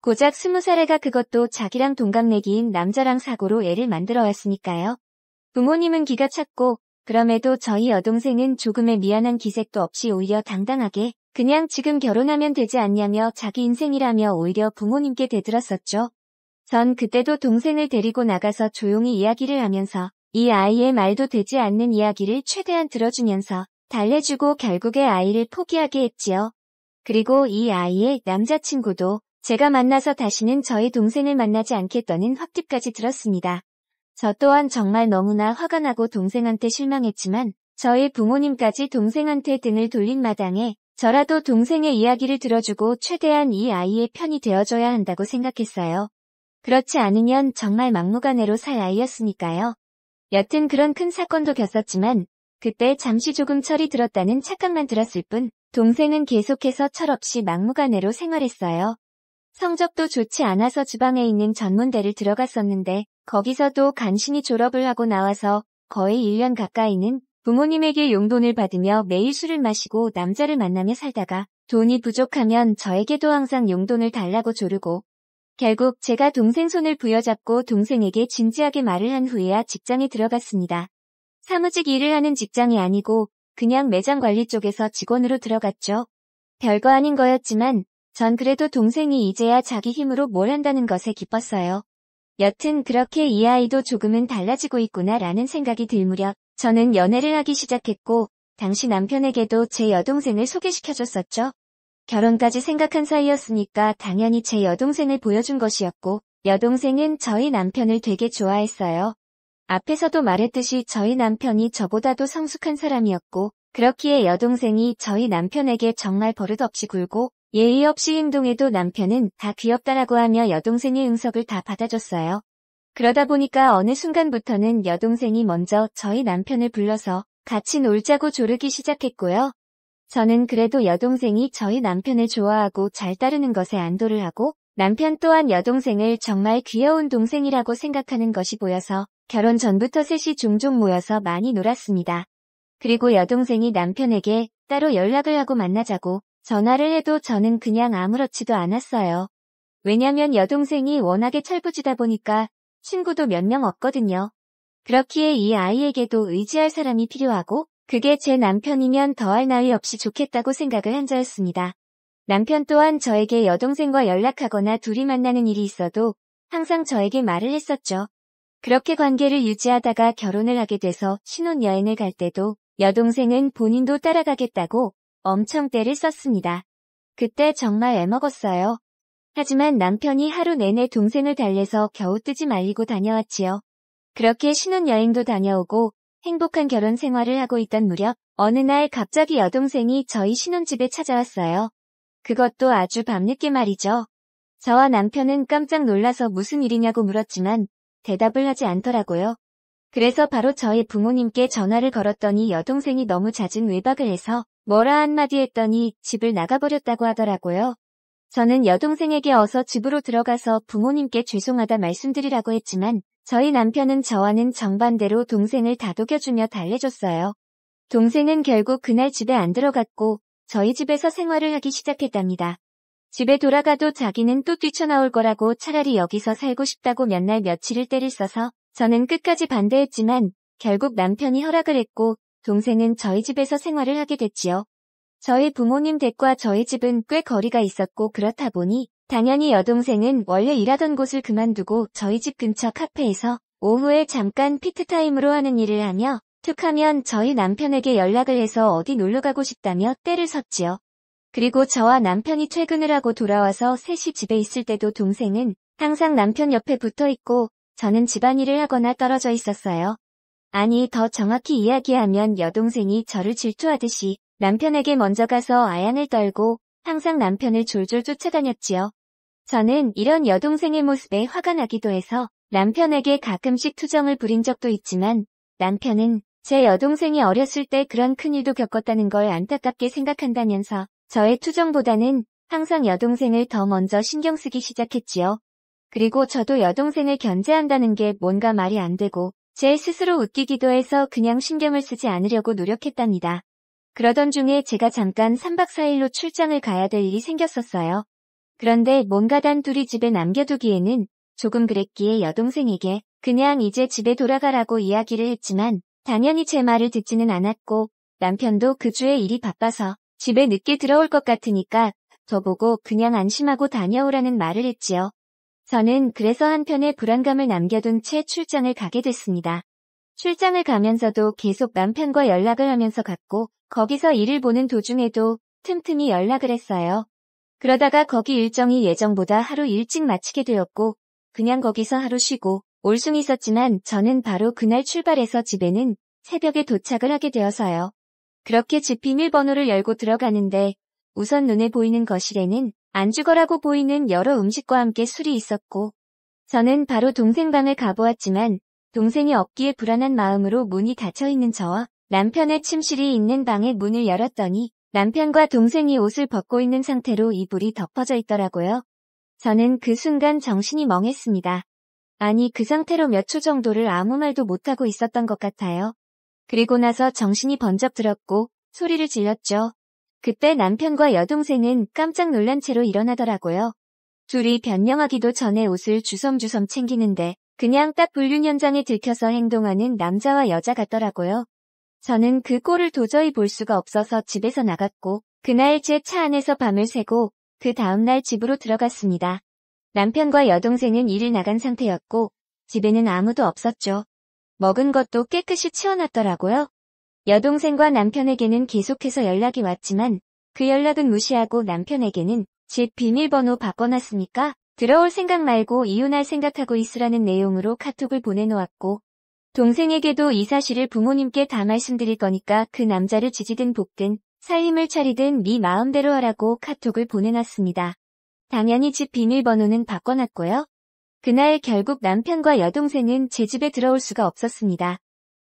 고작 20살 애가 그것도 자기랑 동갑내기인 남자랑 사고로 애를 만들어 왔으니까요. 부모님은 기가 찼고, 그럼에도 저희 여동생은 조금의 미안한 기색도 없이 오히려 당당하게 그냥 지금 결혼하면 되지 않냐며 자기 인생이라며 오히려 부모님께 대들었었죠. 전 그때도 동생을 데리고 나가서 조용히 이야기를 하면서 이 아이의 말도 되지 않는 이야기를 최대한 들어주면서 달래주고 결국에 아이를 포기하게 했지요. 그리고 이 아이의 남자친구도 제가 만나서 다시는 저희 동생을 만나지 않겠다는 확답까지 들었습니다. 저 또한 정말 너무나 화가 나고 동생한테 실망했지만 저희 부모님까지 동생한테 등을 돌린 마당에 저라도 동생의 이야기를 들어주고 최대한 이 아이의 편이 되어줘야 한다고 생각했어요. 그렇지 않으면 정말 막무가내로 살 아이였으니까요. 여튼 그런 큰 사건도 겪었지만 그때 잠시 조금 철이 들었다는 착각만 들었을 뿐 동생은 계속해서 철없이 막무가내로 생활했어요. 성적도 좋지 않아서 지방에 있는 전문대를 들어갔었는데 거기서도 간신히 졸업을 하고 나와서 거의 1년 가까이는 부모님에게 용돈을 받으며 매일 술을 마시고 남자를 만나며 살다가 돈이 부족하면 저에게도 항상 용돈을 달라고 조르고 결국 제가 동생 손을 부여잡고 동생에게 진지하게 말을 한 후에야 직장에 들어갔습니다. 사무직 일을 하는 직장이 아니고 그냥 매장 관리 쪽에서 직원으로 들어갔죠. 별거 아닌 거였지만 전 그래도 동생이 이제야 자기 힘으로 뭘 한다는 것에 기뻤어요. 여튼 그렇게 이 아이도 조금은 달라지고 있구나라는 생각이 들 무렵 저는 연애를 하기 시작했고 당시 남편에게도 제 여동생을 소개시켜줬었죠. 결혼까지 생각한 사이였으니까 당연히 제 여동생을 보여준 것이었고 여동생은 저희 남편을 되게 좋아했어요. 앞에서도 말했듯이 저희 남편이 저보다도 성숙한 사람이었고 그렇기에 여동생이 저희 남편에게 정말 버릇없이 굴고 예의 없이 행동해도 남편은 다 귀엽다라고 하며 여동생의 응석을 다 받아줬어요. 그러다 보니까 어느 순간부터는 여동생이 먼저 저희 남편을 불러서 같이 놀자고 조르기 시작했고요. 저는 그래도 여동생이 저희 남편을 좋아하고 잘 따르는 것에 안도를 하고 남편 또한 여동생을 정말 귀여운 동생이라고 생각하는 것이 보여서 결혼 전부터 셋이 종종 모여서 많이 놀았습니다. 그리고 여동생이 남편에게 따로 연락을 하고 만나자고 전화를 해도 저는 그냥 아무렇지도 않았어요. 왜냐면 여동생이 워낙에 철부지다 보니까 친구도 몇 명 없거든요. 그렇기에 이 아이에게도 의지할 사람이 필요하고 그게 제 남편이면 더할 나위 없이 좋겠다고 생각을 한 저였습니다. 남편 또한 저에게 여동생과 연락하거나 둘이 만나는 일이 있어도 항상 저에게 말을 했었죠. 그렇게 관계를 유지하다가 결혼을 하게 돼서 신혼여행을 갈 때도 여동생은 본인도 따라가겠다고 엄청 떼를 썼습니다. 그때 정말 애먹었어요. 하지만 남편이 하루 내내 동생을 달래서 겨우 뜨지 말리고 다녀왔지요. 그렇게 신혼여행도 다녀오고 행복한 결혼 생활을 하고 있던 무렵 어느 날 갑자기 여동생이 저희 신혼집에 찾아왔어요. 그것도 아주 밤늦게 말이죠. 저와 남편은 깜짝 놀라서 무슨 일이냐고 물었지만 대답을 하지 않더라고요. 그래서 바로 저희 부모님께 전화를 걸었더니 여동생이 너무 잦은 외박을 해서 뭐라 한마디 했더니 집을 나가버렸다고 하더라고요. 저는 여동생에게 어서 집으로 들어가서 부모님께 죄송하다 말씀드리라고 했지만 저희 남편은 저와는 정반대로 동생을 다독여주며 달래줬어요. 동생은 결국 그날 집에 안 들어갔고 저희 집에서 생활을 하기 시작했답니다. 집에 돌아가도 자기는 또 뛰쳐나올 거라고 차라리 여기서 살고 싶다고 몇 날 며칠을 때를 써서 저는 끝까지 반대했지만 결국 남편이 허락을 했고 동생은 저희 집에서 생활을 하게 됐지요. 저희 부모님 댁과 저희 집은 꽤 거리가 있었고 그렇다 보니 당연히 여동생은 원래 일하던 곳을 그만두고 저희 집 근처 카페에서 오후에 잠깐 피트타임으로 하는 일을 하며 툭하면 저희 남편에게 연락을 해서 어디 놀러가고 싶다며 떼를 섰지요. 그리고 저와 남편이 퇴근을 하고 돌아와서 셋이 집에 있을 때도 동생은 항상 남편 옆에 붙어 있고 저는 집안일을 하거나 떨어져 있었어요. 아니 더 정확히 이야기하면 여동생이 저를 질투하듯이 남편에게 먼저 가서 아양을 떨고 항상 남편을 졸졸 쫓아다녔지요. 저는 이런 여동생의 모습에 화가 나기도 해서 남편에게 가끔씩 투정을 부린 적도 있지만 남편은 제 여동생이 어렸을 때 그런 큰일도 겪었다는 걸 안타깝게 생각한다면서 저의 투정보다는 항상 여동생을 더 먼저 신경 쓰기 시작했지요. 그리고 저도 여동생을 견제한다는 게 뭔가 말이 안 되고 제 스스로 웃기기도 해서 그냥 신경을 쓰지 않으려고 노력했답니다. 그러던 중에 제가 잠깐 3박 4일로 출장을 가야 될 일이 생겼었어요. 그런데 뭔가 단둘이 집에 남겨두기에는 조금 그랬기에 여동생에게 그냥 이제 집에 돌아가라고 이야기를 했지만 당연히 제 말을 듣지는 않았고 남편도 그 주에 일이 바빠서 집에 늦게 들어올 것 같으니까 저보고 그냥 안심하고 다녀오라는 말을 했지요. 저는 그래서 한편의 불안감을 남겨둔 채 출장을 가게 됐습니다. 출장을 가면서도 계속 남편과 연락을 하면서 갔고 거기서 일을 보는 도중에도 틈틈이 연락을 했어요. 그러다가 거기 일정이 예정보다 하루 일찍 마치게 되었고 그냥 거기서 하루 쉬고 올 순 있었지만 저는 바로 그날 출발해서 집에는 새벽에 도착을 하게 되어서요. 그렇게 집 비밀번호를 열고 들어가는데 우선 눈에 보이는 거실에는 안 죽어라고 보이는 여러 음식과 함께 술이 있었고 저는 바로 동생 방을 가보았지만 동생이 없기에 불안한 마음으로 문이 닫혀있는 저와 남편의 침실이 있는 방의 문을 열었더니 남편과 동생이 옷을 벗고 있는 상태로 이불이 덮어져 있더라고요. 저는 그 순간 정신이 멍했습니다. 아니 그 상태로 몇 초 정도를 아무 말도 못하고 있었던 것 같아요. 그리고 나서 정신이 번쩍 들었고 소리를 질렀죠. 그때 남편과 여동생은 깜짝 놀란 채로 일어나더라고요. 둘이 변명하기도 전에 옷을 주섬주섬 챙기는데 그냥 딱 불륜 현장에 들켜서 행동하는 남자와 여자 같더라고요. 저는 그 꼴을 도저히 볼 수가 없어서 집에서 나갔고 그날 제 차 안에서 밤을 새고 그 다음날 집으로 들어갔습니다. 남편과 여동생은 일을 나간 상태였고 집에는 아무도 없었죠. 먹은 것도 깨끗이 치워놨더라고요. 여동생과 남편에게는 계속해서 연락이 왔지만 그 연락은 무시하고 남편에게는 집 비밀번호 바꿔놨으니까 들어올 생각 말고 이혼할 생각하고 있으라는 내용으로 카톡을 보내놓았고 동생에게도 이 사실을 부모님께 다 말씀드릴 거니까 그 남자를 지지든 볶든 살림을 차리든 네 마음대로 하라고 카톡을 보내놨습니다. 당연히 집 비밀번호는 바꿔놨고요. 그날 결국 남편과 여동생은 제 집에 들어올 수가 없었습니다.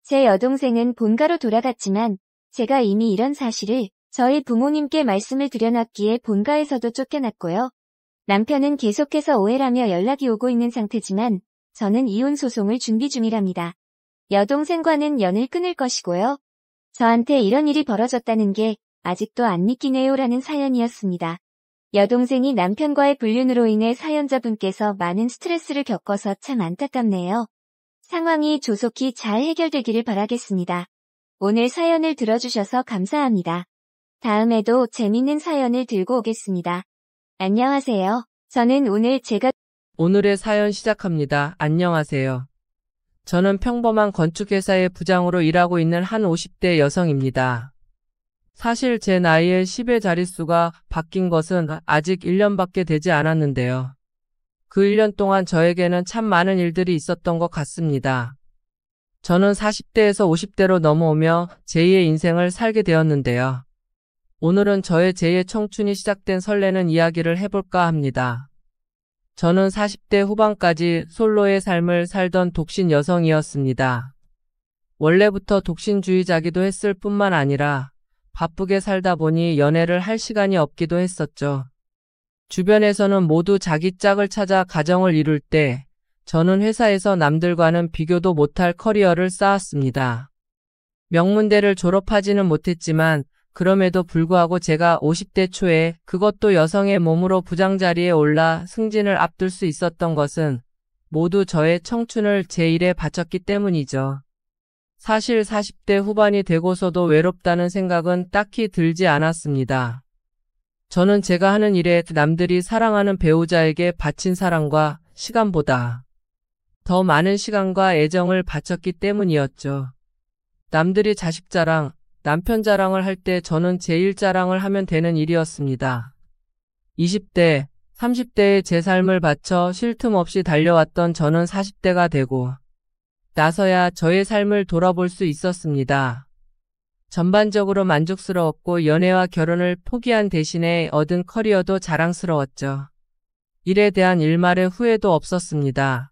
제 여동생은 본가로 돌아갔지만 제가 이미 이런 사실을 저희 부모님께 말씀을 드려놨기에 본가에서도 쫓겨났고요. 남편은 계속해서 오해라며 연락이 오고 있는 상태지만 저는 이혼 소송을 준비 중이랍니다. 여동생과는 연을 끊을 것이고요. 저한테 이런 일이 벌어졌다는 게 아직도 안 믿기네요라는 사연이었습니다. 여동생이 남편과의 불륜으로 인해 사연자분께서 많은 스트레스를 겪어서 참 안타깝네요. 상황이 조속히 잘 해결되기를 바라겠습니다. 오늘 사연을 들어주셔서 감사합니다. 다음에도 재밌는 사연을 들고 오겠습니다. 안녕하세요. 저는 오늘의 사연 시작합니다. 안녕하세요. 저는 평범한 건축회사의 부장으로 일하고 있는 한 50대 여성입니다. 사실 제 나이에 10의 자릿수가 바뀐 것은 아직 1년밖에 되지 않았는데요. 그 1년 동안 저에게는 참 많은 일들이 있었던 것 같습니다. 저는 40대에서 50대로 넘어오며 제2의 인생을 살게 되었는데요. 오늘은 저의 제2의 청춘이 시작된 설레는 이야기를 해볼까 합니다. 저는 40대 후반까지 솔로의 삶을 살던 독신 여성이었습니다. 원래부터 독신주의자기도 했을 뿐만 아니라 바쁘게 살다 보니 연애를 할 시간이 없기도 했었죠. 주변에서는 모두 자기 짝을 찾아 가정을 이룰 때 저는 회사에서 남들과는 비교도 못할 커리어를 쌓았습니다. 명문대를 졸업하지는 못했지만 그럼에도 불구하고 제가 50대 초에 그것도 여성의 몸으로 부장 자리에 올라 승진을 앞둘 수 있었던 것은 모두 저의 청춘을 제 일에 바쳤기 때문이죠. 사실 40대 후반이 되고서도 외롭다는 생각은 딱히 들지 않았습니다. 저는 제가 하는 일에 남들이 사랑하는 배우자에게 바친 사랑과 시간보다 더 많은 시간과 애정을 바쳤기 때문이었죠. 남들이 자식 자랑, 남편 자랑을 할 때 저는 제 일 자랑을 하면 되는 일이었습니다. 20대, 30대에 제 삶을 바쳐 쉴 틈 없이 달려왔던 저는 40대가 되고 나서야 저의 삶을 돌아볼 수 있었습니다. 전반적으로 만족스러웠고 연애와 결혼을 포기한 대신에 얻은 커리어도 자랑스러웠죠. 일에 대한 일말의 후회도 없었습니다.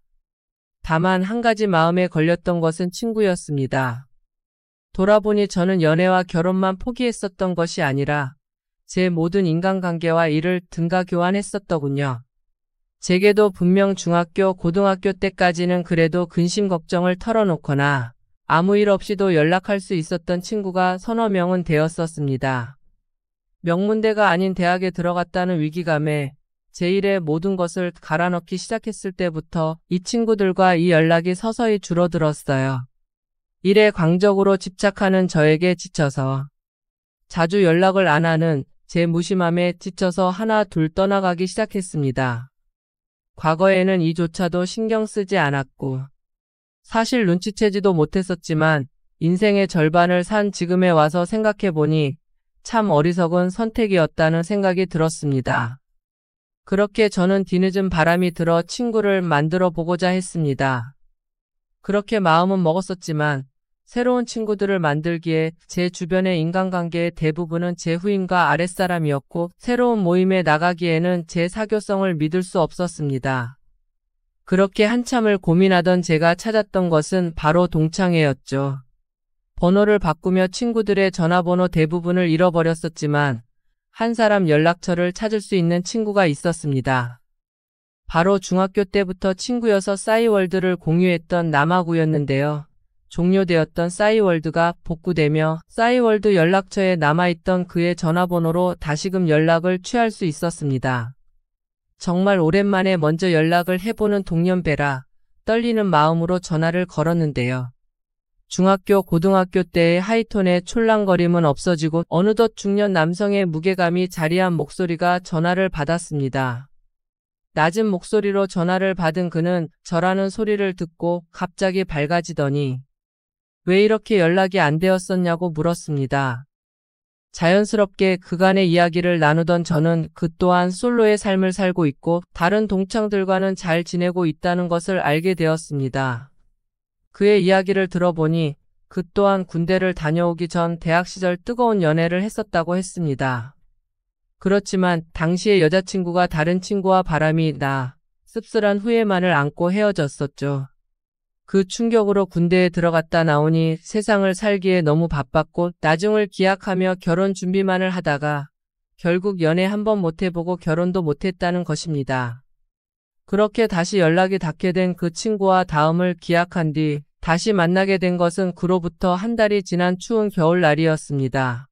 다만 한 가지 마음에 걸렸던 것은 친구였습니다. 돌아보니 저는 연애와 결혼만 포기했었던 것이 아니라 제 모든 인간관계와 일을 등가교환했었더군요. 제게도 분명 중학교, 고등학교 때까지는 그래도 근심 걱정을 털어놓거나 아무 일 없이도 연락할 수 있었던 친구가 서너 명은 되었었습니다. 명문대가 아닌 대학에 들어갔다는 위기감에 제 일의 모든 것을 갈아넣기 시작했을 때부터 이 친구들과 이 연락이 서서히 줄어들었어요. 일에 광적으로 집착하는 저에게 지쳐서 자주 연락을 안 하는 제 무심함에 지쳐서 하나 둘 떠나가기 시작했습니다. 과거에는 이조차도 신경 쓰지 않았고 사실 눈치채지도 못했었지만 인생의 절반을 산 지금에 와서 생각해보니 참 어리석은 선택이었다는 생각이 들었습니다. 그렇게 저는 뒤늦은 바람이 들어 친구를 만들어 보고자 했습니다. 그렇게 마음은 먹었었지만 새로운 친구들을 만들기에 제 주변의 인간관계의 대부분은 제 후임과 아랫사람이었고 새로운 모임에 나가기에는 제 사교성을 믿을 수 없었습니다. 그렇게 한참을 고민하던 제가 찾았던 것은 바로 동창회였죠. 번호를 바꾸며 친구들의 전화번호 대부분을 잃어버렸었지만 한 사람 연락처를 찾을 수 있는 친구가 있었습니다. 바로 중학교 때부터 친구여서 싸이월드를 공유했던 남아구였는데요. 종료되었던 싸이월드가 복구되며 싸이월드 연락처에 남아있던 그의 전화번호로 다시금 연락을 취할 수 있었습니다. 정말 오랜만에 먼저 연락을 해보는 동년배라 떨리는 마음으로 전화를 걸었는데요. 중학교, 고등학교 때의 하이톤의 촐랑거림은 없어지고 어느덧 중년 남성의 무게감이 자리한 목소리가 전화를 받았습니다. 낮은 목소리로 전화를 받은 그는 저라는 소리를 듣고 갑자기 밝아지더니 왜 이렇게 연락이 안 되었었냐고 물었습니다. 자연스럽게 그간의 이야기를 나누던 저는 그 또한 솔로의 삶을 살고 있고 다른 동창들과는 잘 지내고 있다는 것을 알게 되었습니다. 그의 이야기를 들어보니 그 또한 군대를 다녀오기 전 대학 시절 뜨거운 연애를 했었다고 했습니다. 그렇지만 당시의 여자친구가 다른 친구와 바람이 나 씁쓸한 후회만을 안고 헤어졌었죠. 그 충격으로 군대에 들어갔다 나오니 세상을 살기에 너무 바빴고 나중을 기약하며 결혼 준비만을 하다가 결국 연애 한번 못해보고 결혼도 못했다는 것입니다. 그렇게 다시 연락이 닿게 된 그 친구와 다음을 기약한 뒤 다시 만나게 된 것은 그로부터 한 달이 지난 추운 겨울날이었습니다.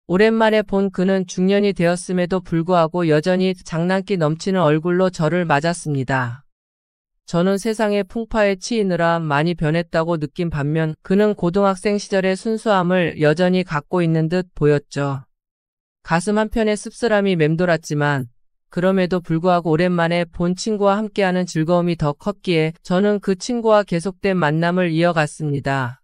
오랜만에 본 그는 중년이 되었음에도 불구하고 여전히 장난기 넘치는 얼굴로 저를 맞았습니다. 저는 세상의 풍파에 치이느라 많이 변했다고 느낀 반면 그는 고등학생 시절의 순수함을 여전히 갖고 있는 듯 보였죠. 가슴 한편에 씁쓸함이 맴돌았지만 그럼에도 불구하고 오랜만에 본 친구와 함께하는 즐거움이 더 컸기에 저는 그 친구와 계속된 만남을 이어갔습니다.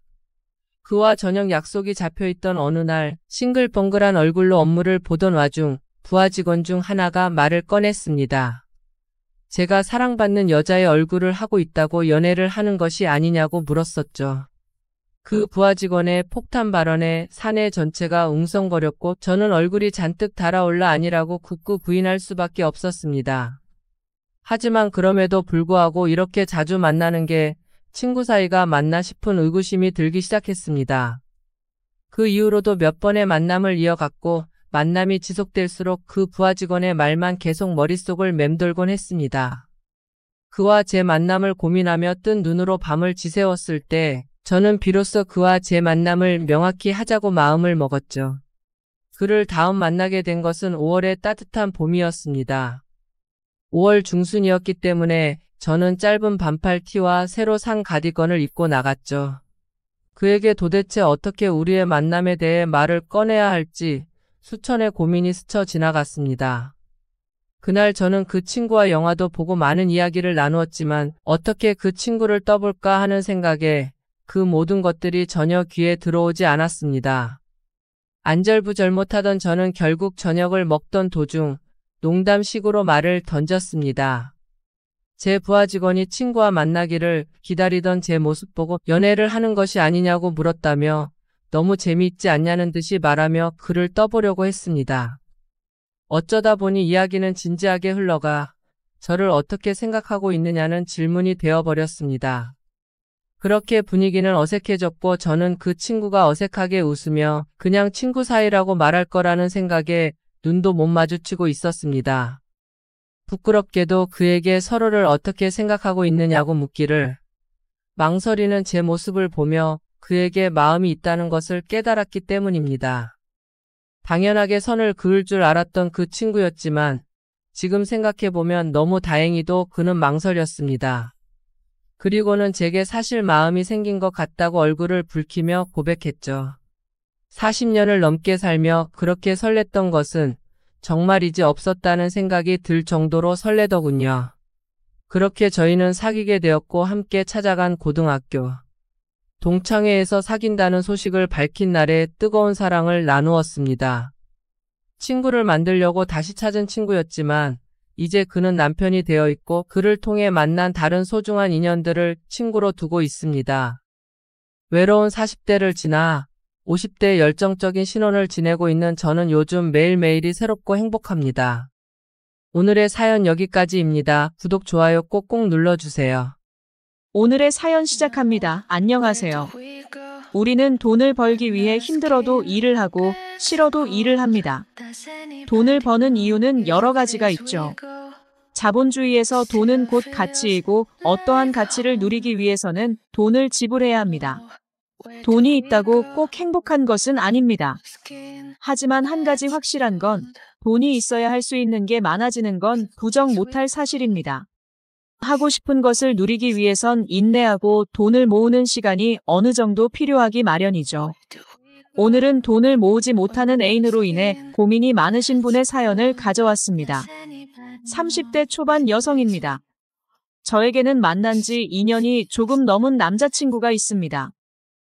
그와 저녁 약속이 잡혀있던 어느 날 싱글벙글한 얼굴로 업무를 보던 와중 부하 직원 중 하나가 말을 꺼냈습니다. 제가 사랑받는 여자의 얼굴을 하고 있다고 연애를 하는 것이 아니냐고 물었었죠. 그 부하 직원의 폭탄 발언에 사내 전체가 웅성거렸고 저는 얼굴이 잔뜩 달아올라 아니라고 굳고 부인할 수밖에 없었습니다. 하지만 그럼에도 불구하고 이렇게 자주 만나는 게 친구 사이가 맞나 싶은 의구심이 들기 시작했습니다. 그 이후로도 몇 번의 만남을 이어갔고 만남이 지속될수록 그 부하 직원의 말만 계속 머릿속을 맴돌곤 했습니다. 그와 제 만남을 고민하며 뜬 눈으로 밤을 지새웠을 때 저는 비로소 그와 제 만남을 명확히 하자고 마음을 먹었죠. 그를 다음 만나게 된 것은 5월의 따뜻한 봄이었습니다. 5월 중순이었기 때문에 저는 짧은 반팔 티와 새로 산 가디건을 입고 나갔죠. 그에게 도대체 어떻게 우리의 만남에 대해 말을 꺼내야 할지 수천의 고민이 스쳐 지나갔습니다. 그날 저는 그 친구와 영화도 보고 많은 이야기를 나누었지만 어떻게 그 친구를 떠볼까 하는 생각에 그 모든 것들이 전혀 귀에 들어오지 않았습니다. 안절부절못하던 저는 결국 저녁을 먹던 도중 농담식으로 말을 던졌습니다. 제 부하 직원이 친구와 만나기를 기다리던 제 모습 보고 연애를 하는 것이 아니냐고 물었다며 너무 재미있지 않냐는 듯이 말하며 그를 떠보려고 했습니다. 어쩌다 보니 이야기는 진지하게 흘러가 저를 어떻게 생각하고 있느냐는 질문이 되어버렸습니다. 그렇게 분위기는 어색해졌고 저는 그 친구가 어색하게 웃으며 그냥 친구 사이라고 말할 거라는 생각에 눈도 못 마주치고 있었습니다. 부끄럽게도 그에게 서로를 어떻게 생각하고 있느냐고 묻기를 망설이는 제 모습을 보며 그에게 마음이 있다는 것을 깨달았기 때문입니다. 당연하게 선을 그을 줄 알았던 그 친구였지만 지금 생각해보면 너무 다행히도 그는 망설였습니다. 그리고는 제게 사실 마음이 생긴 것 같다고 얼굴을 붉히며 고백했죠. 40년을 넘게 살며 그렇게 설렜던 것은 정말 이제 없었다는 생각이 들 정도로 설레더군요. 그렇게 저희는 사귀게 되었고 함께 찾아간 고등학교. 동창회에서 사귄다는 소식을 밝힌 날에 뜨거운 사랑을 나누었습니다. 친구를 만들려고 다시 찾은 친구였지만 이제 그는 남편이 되어 있고 그를 통해 만난 다른 소중한 인연들을 친구로 두고 있습니다. 외로운 40대를 지나 50대의 열정적인 신혼을 지내고 있는 저는 요즘 매일매일이 새롭고 행복합니다. 오늘의 사연 여기까지입니다. 구독, 좋아요 꼭꼭 눌러주세요. 오늘의 사연 시작합니다. 안녕하세요. 우리는 돈을 벌기 위해 힘들어도 일을 하고 싫어도 일을 합니다. 돈을 버는 이유는 여러 가지가 있죠. 자본주의에서 돈은 곧 가치이고 어떠한 가치를 누리기 위해서는 돈을 지불해야 합니다. 돈이 있다고 꼭 행복한 것은 아닙니다. 하지만 한 가지 확실한 건 돈이 있어야 할 수 있는 게 많아지는 건 부정 못할 사실입니다. 하고 싶은 것을 누리기 위해선 인내하고 돈을 모으는 시간이 어느 정도 필요하기 마련이죠. 오늘은 돈을 모으지 못하는 애인으로 인해 고민이 많으신 분의 사연을 가져왔습니다. 30대 초반 여성입니다. 저에게는 만난 지 2년이 조금 넘은 남자친구가 있습니다.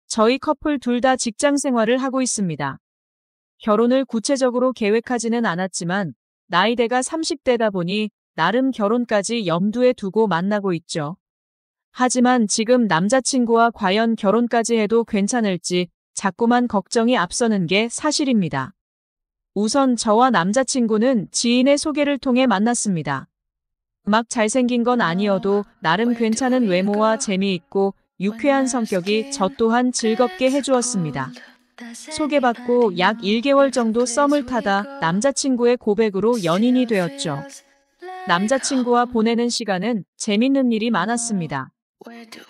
저희 커플 둘 다 직장 생활을 하고 있습니다. 결혼을 구체적으로 계획하지는 않았지만 나이대가 30대다 보니 나름 결혼까지 염두에 두고 만나고 있죠. 하지만 지금 남자친구와 과연 결혼까지 해도 괜찮을지 자꾸만 걱정이 앞서는 게 사실입니다. 우선 저와 남자친구는 지인의 소개를 통해 만났습니다. 막 잘생긴 건 아니어도 나름 괜찮은 외모와 재미있고 유쾌한 성격이 저 또한 즐겁게 해주었습니다. 소개받고 약 1개월 정도 썸을 타다 남자친구의 고백으로 연인이 되었죠. 남자친구와 보내는 시간은 재밌는 일이 많았습니다.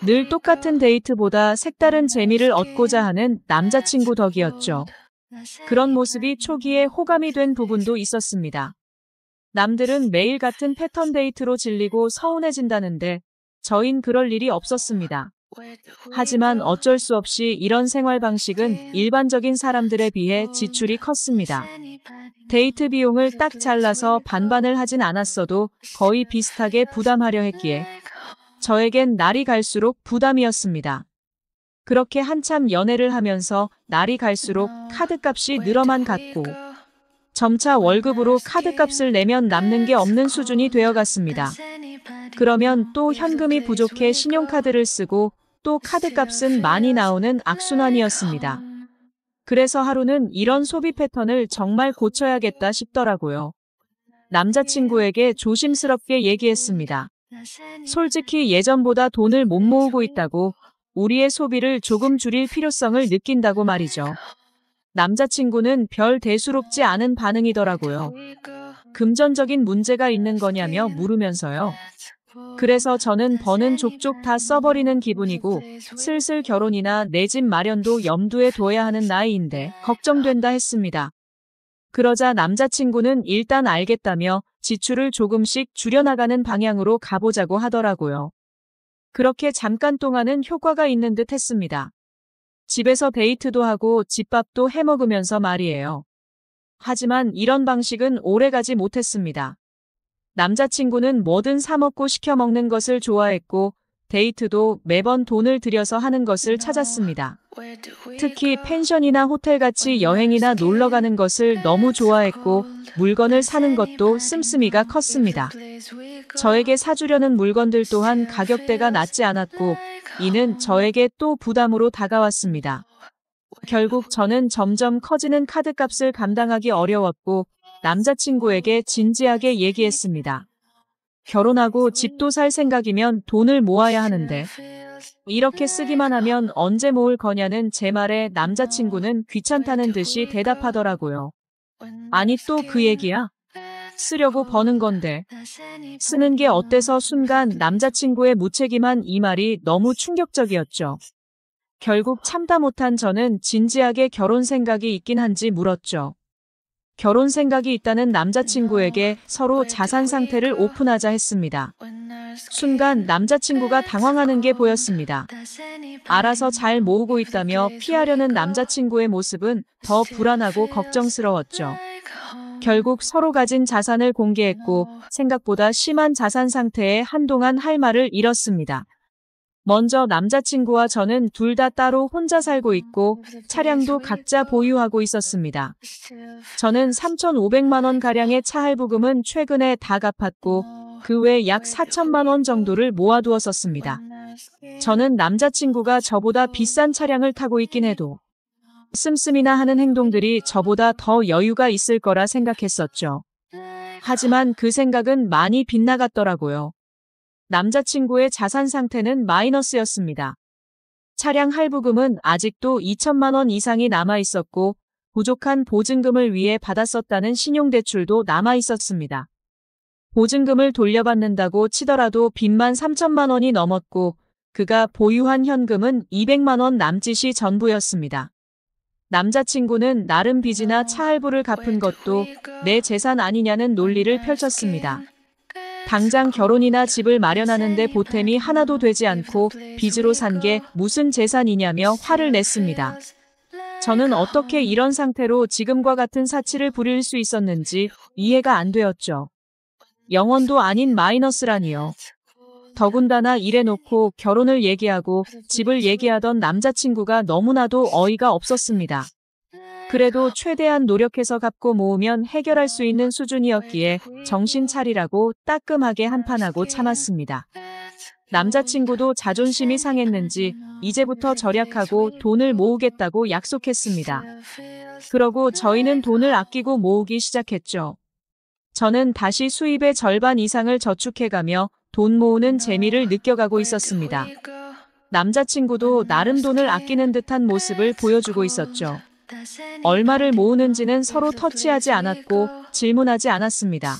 늘 똑같은 데이트보다 색다른 재미를 얻고자 하는 남자친구 덕이었죠. 그런 모습이 초기에 호감이 된 부분도 있었습니다. 남들은 매일 같은 패턴 데이트로 질리고 서운해진다는데 저흰 그럴 일이 없었습니다. 하지만 어쩔 수 없이 이런 생활 방식은 일반적인 사람들에 비해 지출이 컸습니다. 데이트 비용을 딱 잘라서 반반을 하진 않았어도 거의 비슷하게 부담하려 했기에 저에겐 날이 갈수록 부담이었습니다. 그렇게 한참 연애를 하면서 날이 갈수록 카드값이 늘어만 갔고 점차 월급으로 카드값을 내면 남는 게 없는 수준이 되어갔습니다. 그러면 또 현금이 부족해 신용카드를 쓰고 또 카드값은 많이 나오는 악순환이었습니다. 그래서 하루는 이런 소비 패턴을 정말 고쳐야겠다 싶더라고요. 남자친구에게 조심스럽게 얘기했습니다. 솔직히 예전보다 돈을 못 모으고 있다고, 우리의 소비를 조금 줄일 필요성을 느낀다고 말이죠. 남자친구는 별 대수롭지 않은 반응이더라고요. 금전적인 문제가 있는 거냐며 물으면서요. 그래서 저는 버는 족족 다 써버리는 기분이고 슬슬 결혼이나 내 집 마련도 염두에 둬야 하는 나이인데 걱정된다 했습니다. 그러자 남자친구는 일단 알겠다며 지출을 조금씩 줄여나가는 방향으로 가보자고 하더라고요. 그렇게 잠깐 동안은 효과가 있는 듯 했습니다. 집에서 데이트도 하고 집밥도 해먹으면서 말이에요. 하지만 이런 방식은 오래가지 못했습니다. 남자친구는 뭐든 사먹고 시켜먹는 것을 좋아했고 데이트도 매번 돈을 들여서 하는 것을 찾았습니다. 특히 펜션이나 호텔같이 여행이나 놀러가는 것을 너무 좋아했고 물건을 사는 것도 씀씀이가 컸습니다. 저에게 사주려는 물건들 또한 가격대가 낮지 않았고 이는 저에게 또 부담으로 다가왔습니다. 결국 저는 점점 커지는 카드값을 감당하기 어려웠고 남자친구에게 진지하게 얘기했습니다. 결혼하고 집도 살 생각이면 돈을 모아야 하는데 이렇게 쓰기만 하면 언제 모을 거냐는 제 말에 남자친구는 귀찮다는 듯이 대답하더라고요. 아니 또 그 얘기야? 쓰려고 버는 건데. 쓰는 게 어때서 순간 남자친구의 무책임한 이 말이 너무 충격적이었죠. 결국 참다 못한 저는 진지하게 결혼 생각이 있긴 한지 물었죠. 결혼 생각이 있다는 남자친구에게 서로 자산 상태를 오픈하자 했습니다. 순간 남자친구가 당황하는 게 보였습니다. 알아서 잘 모으고 있다며 피하려는 남자친구의 모습은 더 불안하고 걱정스러웠죠. 결국 서로 가진 자산을 공개했고 생각보다 심한 자산 상태에 한동안 할 말을 잃었습니다. 먼저 남자친구와 저는 둘 다 따로 혼자 살고 있고 차량도 각자 보유하고 있었습니다. 저는 3,500만 원 가량의 차 할부금은 최근에 다 갚았고 그 외 약 4천만 원 정도를 모아두었었습니다. 저는 남자친구가 저보다 비싼 차량을 타고 있긴 해도 씀씀이나 하는 행동들이 저보다 더 여유가 있을 거라 생각했었죠. 하지만 그 생각은 많이 빗나갔더라고요. 남자친구의 자산 상태는 마이너스였습니다. 차량 할부금은 아직도 2천만 원 이상이 남아 있었고 부족한 보증금을 위해 받았었다는 신용대출도 남아 있었습니다. 보증금을 돌려받는다고 치더라도 빚만 3천만 원이 넘었고 그가 보유한 현금은 200만 원 남짓이 전부였습니다. 남자친구는 나름 빚이나 차 할부를 갚은 것도 내 재산 아니냐는 논리를 펼쳤습니다. 당장 결혼이나 집을 마련하는데 보탬이 하나도 되지 않고 빚으로 산 게 무슨 재산이냐며 화를 냈습니다. 저는 어떻게 이런 상태로 지금과 같은 사치를 부릴 수 있었는지 이해가 안 되었죠. 영원도 아닌 마이너스라니요. 더군다나 이래놓고 결혼을 얘기하고 집을 얘기하던 남자친구가 너무나도 어이가 없었습니다. 그래도 최대한 노력해서 갚고 모으면 해결할 수 있는 수준이었기에 정신 차리라고 따끔하게 한판하고 참았습니다. 남자친구도 자존심이 상했는지 이제부터 절약하고 돈을 모으겠다고 약속했습니다. 그러고 저희는 돈을 아끼고 모으기 시작했죠. 저는 다시 수입의 절반 이상을 저축해가며 돈 모으는 재미를 느껴가고 있었습니다. 남자친구도 나름 돈을 아끼는 듯한 모습을 보여주고 있었죠. 얼마를 모으는지는 서로 터치하지 않았고 질문하지 않았습니다.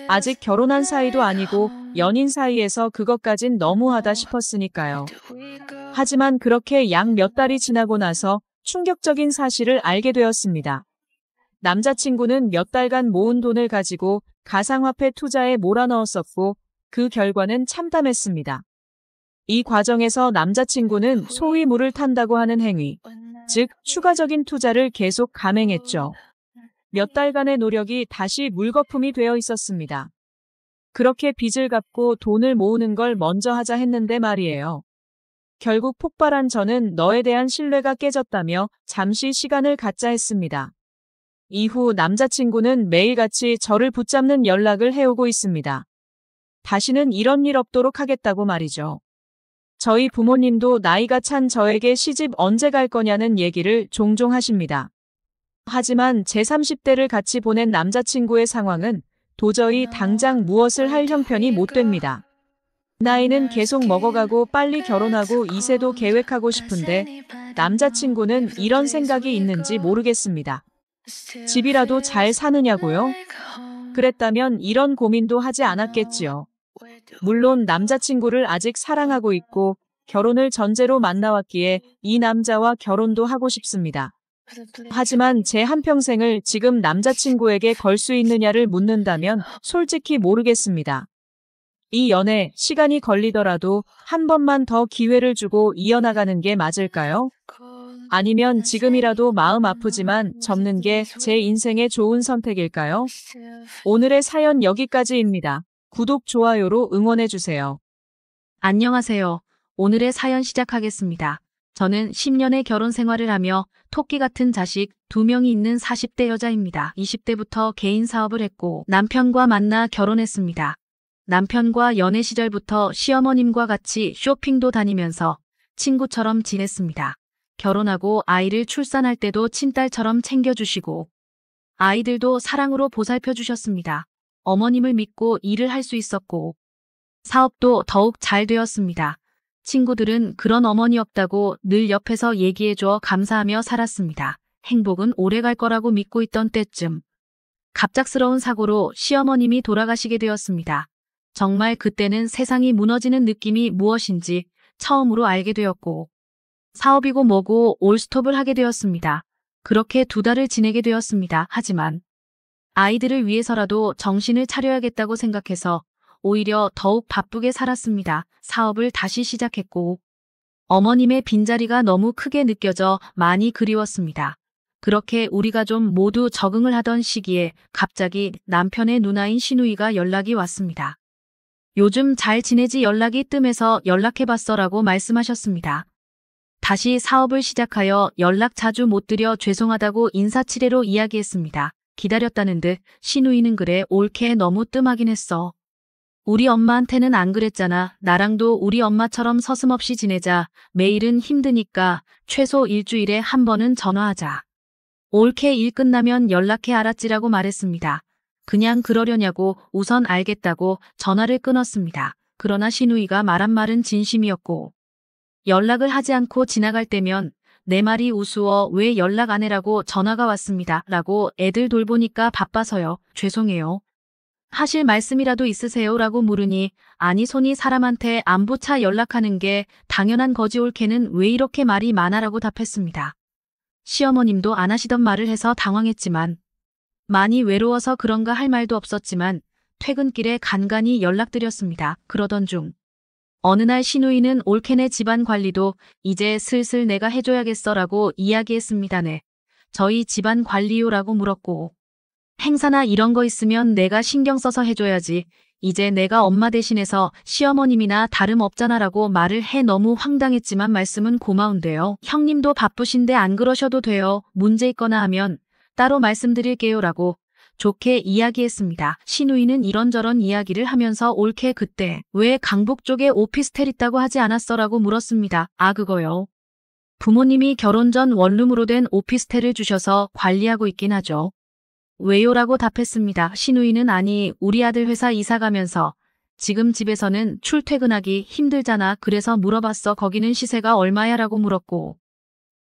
아직 결혼한 사이도 아니고 연인 사이에서 그것까진 너무하다 싶었으니까요. 하지만 그렇게 약 몇 달이 지나고 나서 충격적인 사실을 알게 되었습니다. 남자친구는 몇 달간 모은 돈을 가지고 가상화폐 투자에 몰아넣었었고 그 결과는 참담했습니다. 이 과정에서 남자친구는 소위 물을 탄다고 하는 행위, 즉 추가적인 투자를 계속 감행했죠. 몇 달간의 노력이 다시 물거품이 되어 있었습니다. 그렇게 빚을 갚고 돈을 모으는 걸 먼저 하자 했는데 말이에요. 결국 폭발한 저는 너에 대한 신뢰가 깨졌다며 잠시 시간을 갖자 했습니다. 이후 남자친구는 매일같이 저를 붙잡는 연락을 해오고 있습니다. 다시는 이런 일 없도록 하겠다고 말이죠. 저희 부모님도 나이가 찬 저에게 시집 언제 갈 거냐는 얘기를 종종 하십니다. 하지만 제 30대를 같이 보낸 남자친구의 상황은 도저히 당장 무엇을 할 형편이 못 됩니다. 나이는 계속 먹어가고 빨리 결혼하고 이세도 계획하고 싶은데 남자친구는 이런 생각이 있는지 모르겠습니다. 집이라도 잘 사느냐고요? 그랬다면 이런 고민도 하지 않았겠지요. 물론 남자친구를 아직 사랑하고 있고 결혼을 전제로 만나왔기에 이 남자와 결혼도 하고 싶습니다. 하지만 제 한평생을 지금 남자친구에게 걸 수 있느냐를 묻는다면 솔직히 모르겠습니다. 이 연애 시간이 걸리더라도 한 번만 더 기회를 주고 이어나가는 게 맞을까요? 아니면 지금이라도 마음 아프지만 접는 게 제 인생의 좋은 선택일까요? 오늘의 사연 여기까지입니다. 구독, 좋아요로 응원해주세요. 안녕하세요. 오늘의 사연 시작하겠습니다. 저는 10년의 결혼 생활을 하며 토끼 같은 자식 2명이 있는 40대 여자입니다. 20대부터 개인 사업을 했고 남편과 만나 결혼했습니다. 남편과 연애 시절부터 시어머님과 같이 쇼핑도 다니면서 친구처럼 지냈습니다. 결혼하고 아이를 출산할 때도 친딸처럼 챙겨주시고 아이들도 사랑으로 보살펴 주셨습니다. 어머님을 믿고 일을 할 수 있었고 사업도 더욱 잘 되었습니다. 친구들은 그런 어머니 없다고 늘 옆에서 얘기해줘 감사하며 살았습니다. 행복은 오래 갈 거라고 믿고 있던 때쯤 갑작스러운 사고로 시어머님이 돌아가시게 되었습니다. 정말 그때는 세상이 무너지는 느낌이 무엇인지 처음으로 알게 되었고 사업이고 뭐고 올스톱을 하게 되었습니다. 그렇게 2달을 지내게 되었습니다. 하지만 아이들을 위해서라도 정신을 차려야겠다고 생각해서 오히려 더욱 바쁘게 살았습니다. 사업을 다시 시작했고 어머님의 빈자리가 너무 크게 느껴져 많이 그리웠습니다. 그렇게 우리가 좀 모두 적응을 하던 시기에 갑자기 남편의 누나인 시누이가 연락이 왔습니다. 요즘 잘 지내지 연락이 뜸해서 연락해봤어라고 말씀하셨습니다. 다시 사업을 시작하여 연락 자주 못 드려 죄송하다고 인사치레로 이야기했습니다. 기다렸다는 듯 시누이는 그래 옳게 너무 뜸하긴 했어. 우리 엄마한테는 안 그랬잖아. 나랑도 우리 엄마처럼 서슴없이 지내자. 매일은 힘드니까 최소 일주일에 한 번은 전화하자. 옳게 일 끝나면 연락해 알았지라고 말했습니다. 그냥 그러려냐고 우선 알겠다고 전화를 끊었습니다. 그러나 시누이가 말한 말은 진심이었고 연락을 하지 않고 지나갈 때면 내 말이 우스워 왜 연락 안 해라고 전화가 왔습니다. 라고 애들 돌보니까 바빠서요. 죄송해요. 하실 말씀이라도 있으세요? 라고 물으니 아니 손이 사람한테 안부차 연락하는 게 당연한 거지 옳게는 왜 이렇게 말이 많아라고 답했습니다. 시어머님도 안 하시던 말을 해서 당황했지만 많이 외로워서 그런가 할 말도 없었지만 퇴근길에 간간히 연락드렸습니다. 그러던 중 어느 날 시누이는 올케네 집안 관리도 이제 슬슬 내가 해줘야겠어라고 이야기했습니다. 네. 저희 집안 관리요라고 물었고 행사나 이런 거 있으면 내가 신경 써서 해줘야지. 이제 내가 엄마 대신해서 시어머님이나 다름없잖아라고 말을 해 너무 황당했지만 말씀은 고마운데요. 형님도 바쁘신데 안 그러셔도 돼요. 문제 있거나 하면 따로 말씀드릴게요라고 좋게 이야기했습니다. 시누이는 이런저런 이야기를 하면서 옳게 그때 왜 강북 쪽에 오피스텔 있다고 하지 않았어라고 물었습니다. 아 그거요. 부모님이 결혼 전 원룸으로 된 오피스텔을 주셔서 관리하고 있긴 하죠. 왜요라고 답했습니다. 시누이는 아니 우리 아들 회사 이사 가면서 지금 집에서는 출퇴근하기 힘들잖아. 그래서 물어봤어. 거기는 시세가 얼마야라고 물었고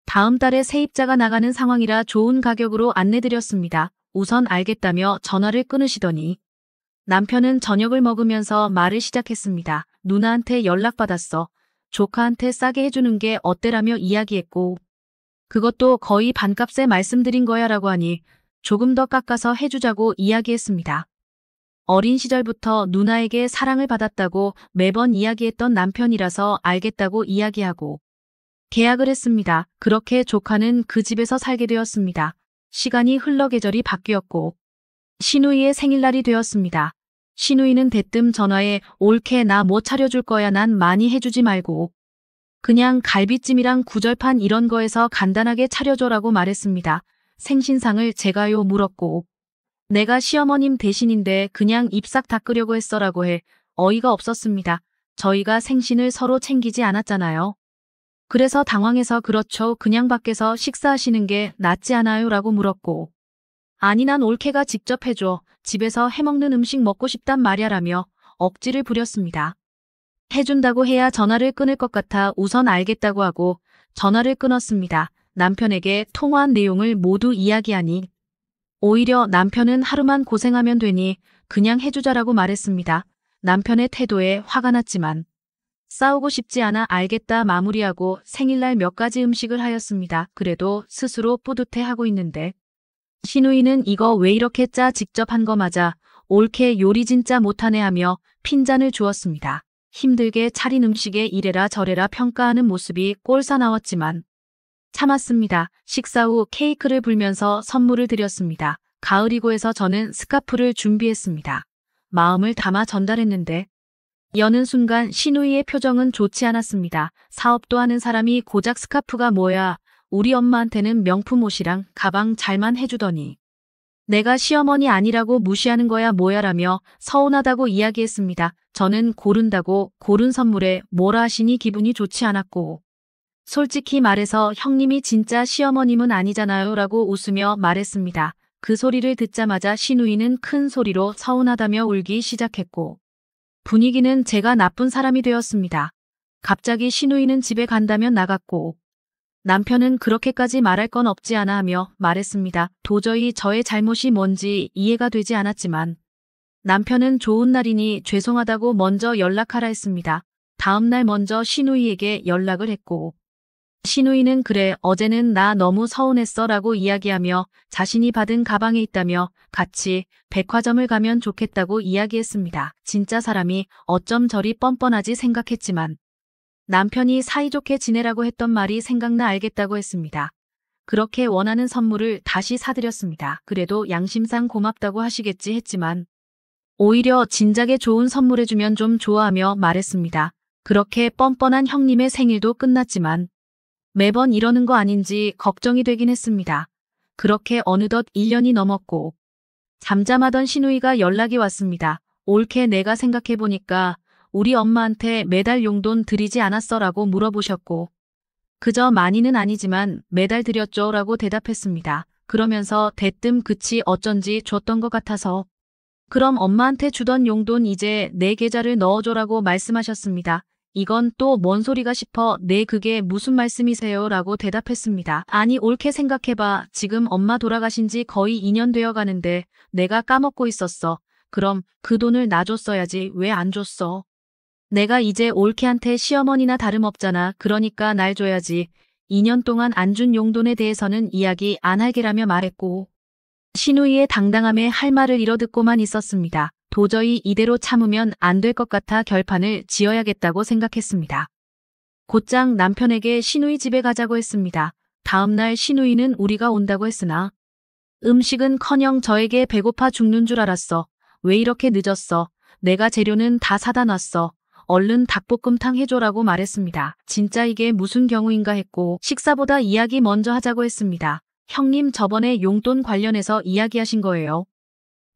다음 달에 세입자가 나가는 상황이라 좋은 가격으로 안내드렸습니다. 우선 알겠다며 전화를 끊으시더니 남편은 저녁을 먹으면서 말을 시작했습니다. 누나한테 연락받았어. 조카한테 싸게 해주는 게 어때라며 이야기했고 그것도 거의 반값에 말씀드린 거야 라고 하니 조금 더 깎아서 해주자고 이야기했습니다. 어린 시절부터 누나에게 사랑을 받았다고 매번 이야기했던 남편이라서 알겠다고 이야기하고 계약을 했습니다. 그렇게 조카는 그 집에서 살게 되었습니다. 시간이 흘러 계절이 바뀌었고 시누이의 생일날이 되었습니다. 시누이는 대뜸 전화에 옳게 나 뭐 차려줄 거야 난 많이 해주지 말고 그냥 갈비찜이랑 구절판 이런 거에서 간단하게 차려줘라고 말했습니다. 생신상을 제가요 물었고 내가 시어머님 대신인데 그냥 입싹 닦으려고 했어라고 해 어이가 없었습니다. 저희가 생신을 서로 챙기지 않았잖아요. 그래서 당황해서 그렇죠. 그냥 밖에서 식사하시는 게 낫지 않아요? 라고 물었고 아니 난 올케가 직접 해줘. 집에서 해먹는 음식 먹고 싶단 말야라며 억지를 부렸습니다. 해준다고 해야 전화를 끊을 것 같아 우선 알겠다고 하고 전화를 끊었습니다. 남편에게 통화한 내용을 모두 이야기하니 오히려 남편은 하루만 고생하면 되니 그냥 해주자라고 말했습니다. 남편의 태도에 화가 났지만 싸우고 싶지 않아 알겠다 마무리하고 생일날 몇 가지 음식을 하였습니다. 그래도 스스로 뿌듯해하고 있는데 시누이는 이거 왜 이렇게 짜 직접 한 거 맞아. 옳게 요리 진짜 못하네 하며 핀잔을 주었습니다. 힘들게 차린 음식에 이래라 저래라 평가하는 모습이 꼴사나웠지만 참았습니다. 식사 후 케이크를 불면서 선물을 드렸습니다. 가을이고 해서 저는 스카프를 준비했습니다. 마음을 담아 전달했는데 여는 순간 시누이의 표정은 좋지 않았습니다. 사업도 하는 사람이 고작 스카프가 뭐야. 우리 엄마한테는 명품 옷이랑 가방 잘만 해주더니 내가 시어머니 아니라고 무시하는 거야 뭐야라며 서운하다고 이야기했습니다. 저는 고른다고 고른 선물에 뭐라 하시니 기분이 좋지 않았고 솔직히 말해서 형님이 진짜 시어머님은 아니잖아요 라고 웃으며 말했습니다. 그 소리를 듣자마자 신우이는 큰 소리로 서운하다며 울기 시작했고 분위기는 제가 나쁜 사람이 되었습니다. 갑자기 신우이는 집에 간다면 나갔고 남편은 그렇게까지 말할 건 없지 않아 하며 말했습니다. 도저히 저의 잘못이 뭔지 이해가 되지 않았지만 남편은 좋은 날이니 죄송하다고 먼저 연락하라 했습니다. 다음 날 먼저 신우이에게 연락을 했고 신우이는 그래 어제는 나 너무 서운했어 라고 이야기하며 자신이 받은 가방에 있다며 같이 백화점을 가면 좋겠다고 이야기했습니다. 진짜 사람이 어쩜 저리 뻔뻔하지 생각했지만 남편이 사이좋게 지내라고 했던 말이 생각나 알겠다고 했습니다. 그렇게 원하는 선물을 다시 사드렸습니다. 그래도 양심상 고맙다고 하시겠지 했지만 오히려 진작에 좋은 선물해주면 좀 좋아하며 말했습니다. 그렇게 뻔뻔한 형님의 생일도 끝났지만 매번 이러는 거 아닌지 걱정이 되긴 했습니다. 그렇게 어느덧 1년이 넘었고 잠잠하던 신우이가 연락이 왔습니다. 올케 내가 생각해보니까 우리 엄마한테 매달 용돈 드리지 않았어 라고 물어보셨고 그저 많이는 아니지만 매달 드렸죠 라고 대답했습니다. 그러면서 대뜸 그치 어쩐지 줬던 것 같아서 그럼 엄마한테 주던 용돈 이제 내 계좌를 넣어줘라고 말씀하셨습니다. 이건 또 뭔 소리가 싶어 네 그게 무슨 말씀이세요? 라고 대답했습니다. 아니 옳게 생각해봐. 지금 엄마 돌아가신 지 거의 2년 되어 가는데 내가 까먹고 있었어. 그럼 그 돈을 나 줬어야지 왜 안 줬어? 내가 이제 올케한테 시어머니나 다름없잖아. 그러니까 날 줘야지. 2년 동안 안 준 용돈에 대해서는 이야기 안 할게라며 말했고 신우이의 당당함에 할 말을 잃어듣고만 있었습니다. 도저히 이대로 참으면 안 될 것 같아 결판을 지어야겠다고 생각했습니다. 곧장 남편에게 신우이 집에 가자고 했습니다. 다음 날 신우이는 우리가 온다고 했으나 음식은커녕 저에게 배고파 죽는 줄 알았어. 왜 이렇게 늦었어? 내가 재료는 다 사다 놨어. 얼른 닭볶음탕 해줘라고 말했습니다. 진짜 이게 무슨 경우인가 했고 식사보다 이야기 먼저 하자고 했습니다. 형님 저번에 용돈 관련해서 이야기하신 거예요.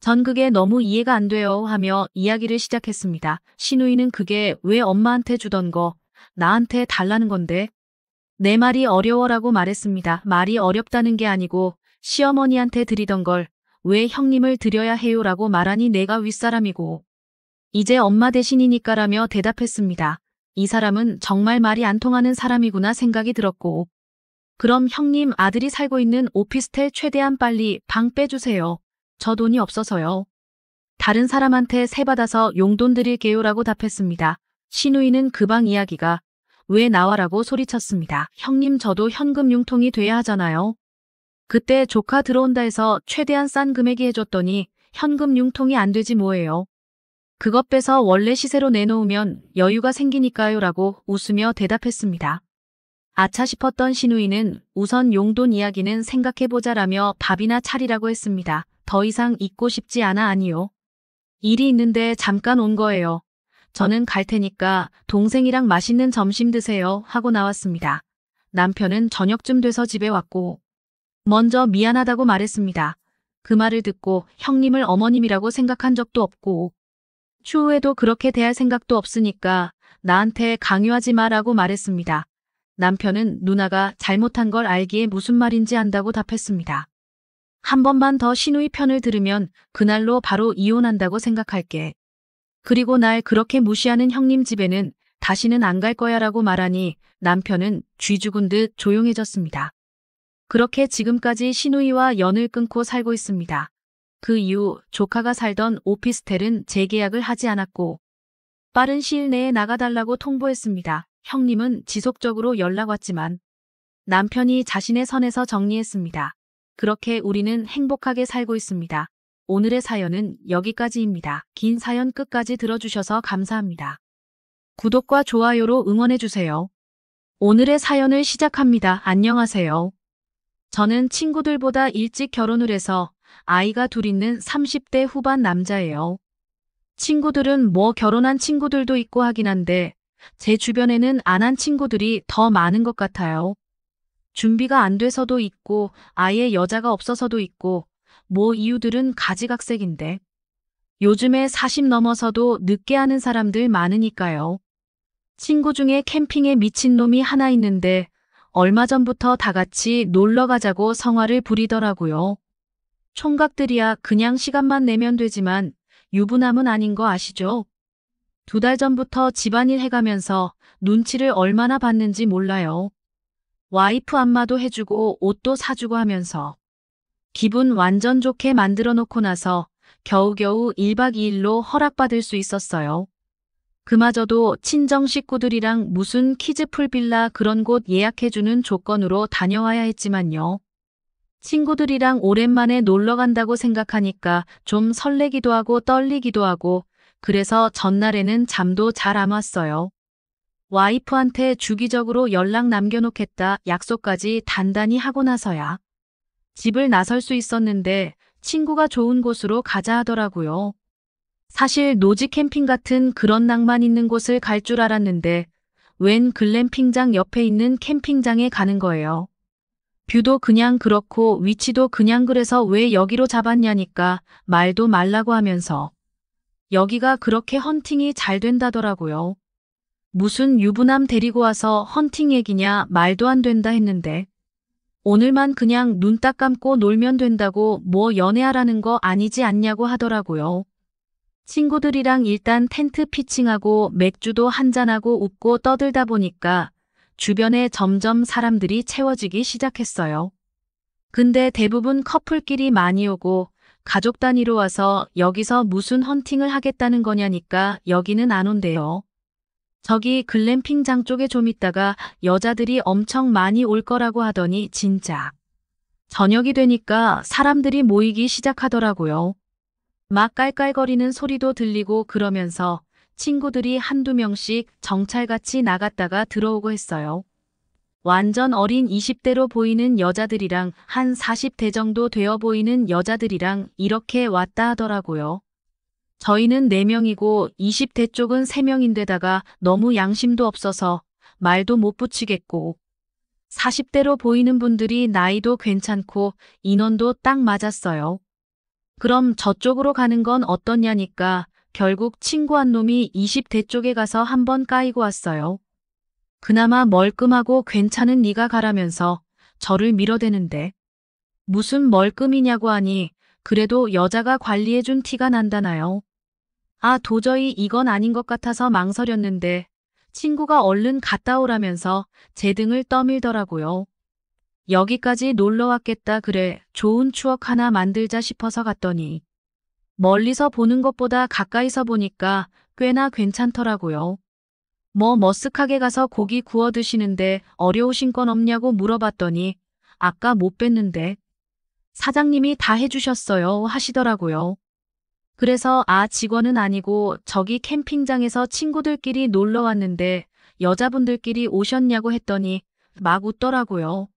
전 그게 너무 이해가 안 돼요 하며 이야기를 시작했습니다. 신우이는 그게 왜 엄마한테 주던 거 나한테 달라는 건데 내 말이 어려워라고 말했습니다. 말이 어렵다는 게 아니고 시어머니한테 드리던 걸 왜 형님을 드려야 해요라고 말하니 내가 윗사람이고 이제 엄마 대신이니까라며 대답했습니다. 이 사람은 정말 말이 안 통하는 사람이구나 생각이 들었고 그럼 형님 아들이 살고 있는 오피스텔 최대한 빨리 방 빼주세요. 저 돈이 없어서요. 다른 사람한테 세 받아서 용돈 드릴게요라고 답했습니다. 신우이는 그 방 이야기가 왜 나와라고 소리쳤습니다. 형님 저도 현금 융통이 돼야 하잖아요. 그때 조카 들어온다 해서 최대한 싼 금액이 해줬더니 현금 융통이 안 되지 뭐예요. 그것 빼서 원래 시세로 내놓으면 여유가 생기니까요 라고 웃으며 대답했습니다. 아차 싶었던 신우이는 우선 용돈 이야기는 생각해보자라며 밥이나 차리라고 했습니다. 더 이상 있고 싶지 않아 아니요. 일이 있는데 잠깐 온 거예요. 저는 갈 테니까 동생이랑 맛있는 점심 드세요 하고 나왔습니다. 남편은 저녁쯤 돼서 집에 왔고 먼저 미안하다고 말했습니다. 그 말을 듣고 형님을 어머님이라고 생각한 적도 없고 추후에도 그렇게 대할 생각도 없으니까 나한테 강요하지 마라고 말했습니다. 남편은 누나가 잘못한 걸 알기에 무슨 말인지 안다고 답했습니다. 한 번만 더 신우이 편을 들으면 그날로 바로 이혼한다고 생각할게. 그리고 날 그렇게 무시하는 형님 집에는 다시는 안 갈 거야 라고 말하니 남편은 쥐 죽은 듯 조용해졌습니다. 그렇게 지금까지 신우이와 연을 끊고 살고 있습니다. 그 이후 조카가 살던 오피스텔은 재계약을 하지 않았고 빠른 시일 내에 나가달라고 통보했습니다. 형님은 지속적으로 연락 왔지만 남편이 자신의 선에서 정리했습니다. 그렇게 우리는 행복하게 살고 있습니다. 오늘의 사연은 여기까지입니다. 긴 사연 끝까지 들어주셔서 감사합니다. 구독과 좋아요로 응원해주세요. 오늘의 사연을 시작합니다. 안녕하세요. 저는 친구들보다 일찍 결혼을 해서 아이가 둘 있는 30대 후반 남자예요. 친구들은 뭐 결혼한 친구들도 있고 하긴 한데 제 주변에는 안 한 친구들이 더 많은 것 같아요. 준비가 안 돼서도 있고 아예 여자가 없어서도 있고 뭐 이유들은 가지각색인데 요즘에 40 넘어서도 늦게 하는 사람들 많으니까요. 친구 중에 캠핑에 미친 놈이 하나 있는데 얼마 전부터 다 같이 놀러 가자고 성화를 부리더라고요. 총각들이야 그냥 시간만 내면 되지만 유부남은 아닌 거 아시죠? 2달 전부터 집안일 해가면서 눈치를 얼마나 받는지 몰라요. 와이프 안마도 해주고 옷도 사주고 하면서 기분 완전 좋게 만들어 놓고 나서 겨우겨우 1박 2일로 허락받을 수 있었어요. 그마저도 친정 식구들이랑 무슨 키즈풀 빌라 그런 곳 예약해주는 조건으로 다녀와야 했지만요. 친구들이랑 오랜만에 놀러 간다고 생각하니까 좀 설레기도 하고 떨리기도 하고 그래서 전날에는 잠도 잘 안 왔어요. 와이프한테 주기적으로 연락 남겨놓겠다 약속까지 단단히 하고 나서야 집을 나설 수 있었는데 친구가 좋은 곳으로 가자 하더라고요. 사실 노지 캠핑 같은 그런 낭만 있는 곳을 갈 줄 알았는데 웬 글램핑장 옆에 있는 캠핑장에 가는 거예요. 뷰도 그냥 그렇고 위치도 그냥 그래서 왜 여기로 잡았냐니까 말도 말라고 하면서 여기가 그렇게 헌팅이 잘 된다더라고요. 무슨 유부남 데리고 와서 헌팅 얘기냐 말도 안 된다 했는데 오늘만 그냥 눈 딱 감고 놀면 된다고 뭐 연애하라는 거 아니지 않냐고 하더라고요. 친구들이랑 일단 텐트 피칭하고 맥주도 한잔하고 웃고 떠들다 보니까 주변에 점점 사람들이 채워지기 시작했어요. 근데 대부분 커플끼리 많이 오고 가족 단위로 와서 여기서 무슨 헌팅을 하겠다는 거냐니까 여기는 안 온대요. 저기 글램핑장 쪽에 좀 있다가 여자들이 엄청 많이 올 거라고 하더니 진짜 저녁이 되니까 사람들이 모이기 시작하더라고요. 막 깔깔거리는 소리도 들리고 그러면서 친구들이 한두 명씩 정찰같이 나갔다가 들어오고 했어요. 완전 어린 20대로 보이는 여자들이랑 한 40대 정도 되어 보이는 여자들이랑 이렇게 왔다 하더라고요. 저희는 4명이고 20대 쪽은 3명인데다가 너무 양심도 없어서 말도 못 붙이겠고 40대로 보이는 분들이 나이도 괜찮고 인원도 딱 맞았어요. 그럼 저쪽으로 가는 건 어떠냐니까 결국 친구 한 놈이 20대 쪽에 가서 한번 까이고 왔어요. 그나마 멀끔하고 괜찮은 네가 가라면서 저를 밀어대는데 무슨 멀끔이냐고 하니 그래도 여자가 관리해준 티가 난다나요. 아 도저히 이건 아닌 것 같아서 망설였는데 친구가 얼른 갔다 오라면서 제 등을 떠밀더라고요. 여기까지 놀러 왔겠다 그래 좋은 추억 하나 만들자 싶어서 갔더니 멀리서 보는 것보다 가까이서 보니까 꽤나 괜찮더라고요. 뭐 머쓱하게 가서 고기 구워 드시는데 어려우신 건 없냐고 물어봤더니 아까 못 뵀는데 사장님이 다 해주셨어요 하시더라고요. 그래서 직원은 아니고 저기 캠핑장에서 친구들끼리 놀러 왔는데 여자분들끼리 오셨냐고 했더니 막 웃더라고요.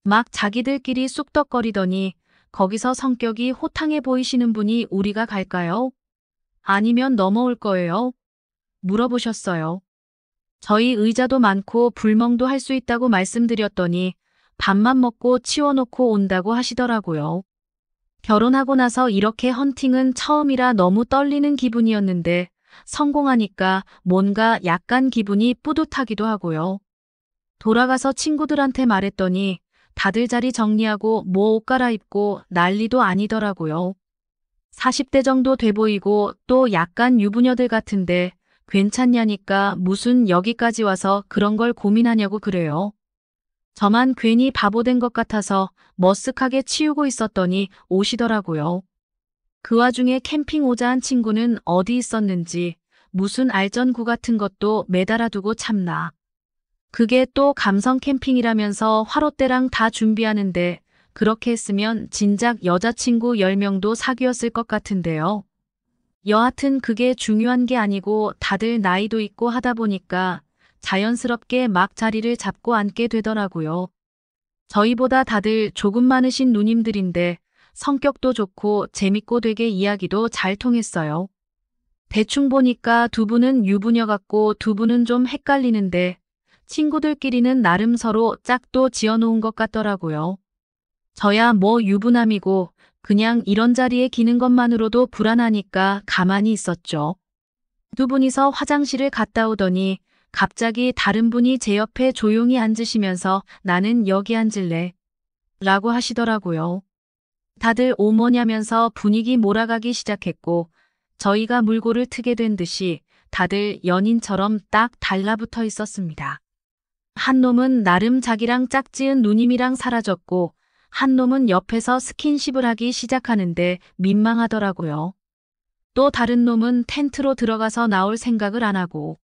막 자기들끼리 쑥덕거리더니 거기서 성격이 호탕해 보이시는 분이 우리가 갈까요? 아니면 넘어올 거예요? 물어보셨어요. 저희 의자도 많고 불멍도 할 수 있다고 말씀드렸더니 밥만 먹고 치워놓고 온다고 하시더라고요. 결혼하고 나서 이렇게 헌팅은 처음이라 너무 떨리는 기분이었는데 성공하니까 뭔가 약간 기분이 뿌듯하기도 하고요. 돌아가서 친구들한테 말했더니 다들 자리 정리하고 뭐 옷 갈아입고 난리도 아니더라고요. 40대 정도 돼 보이고 또 약간 유부녀들 같은데 괜찮냐니까 무슨 여기까지 와서 그런 걸 고민하냐고 그래요. 저만 괜히 바보 된 것 같아서 머쓱하게 치우고 있었더니 오시더라고요. 그 와중에 캠핑 오자 한 친구는 어디 있었는지 무슨 알전구 같은 것도 매달아 두고 참나. 그게 또 감성 캠핑이라면서 화롯대랑 다 준비하는데 그렇게 했으면 진작 여자친구 10명도 사귀었을 것 같은데요. 여하튼 그게 중요한 게 아니고 다들 나이도 있고 하다 보니까 자연스럽게 막 자리를 잡고 앉게 되더라고요. 저희보다 다들 조금 많으신 누님들인데 성격도 좋고 재밌고 되게 이야기도 잘 통했어요. 대충 보니까 두 분은 유부녀 같고 두 분은 좀 헷갈리는데 친구들끼리는 나름 서로 짝도 지어놓은 것 같더라고요. 저야 뭐 유부남이고 그냥 이런 자리에 기는 것만으로도 불안하니까 가만히 있었죠. 두 분이서 화장실을 갔다 오더니 갑자기 다른 분이 제 옆에 조용히 앉으시면서 나는 여기 앉을래 라고 하시더라고요. 다들 오머냐면서 분위기 몰아가기 시작했고 저희가 물고를 트게 된 듯이 다들 연인처럼 딱 달라붙어 있었습니다. 한 놈은 나름 자기랑 짝지은 누님이랑 사라졌고 한 놈은 옆에서 스킨십을 하기 시작하는데 민망하더라고요. 또 다른 놈은 텐트로 들어가서 나올 생각을 안 하고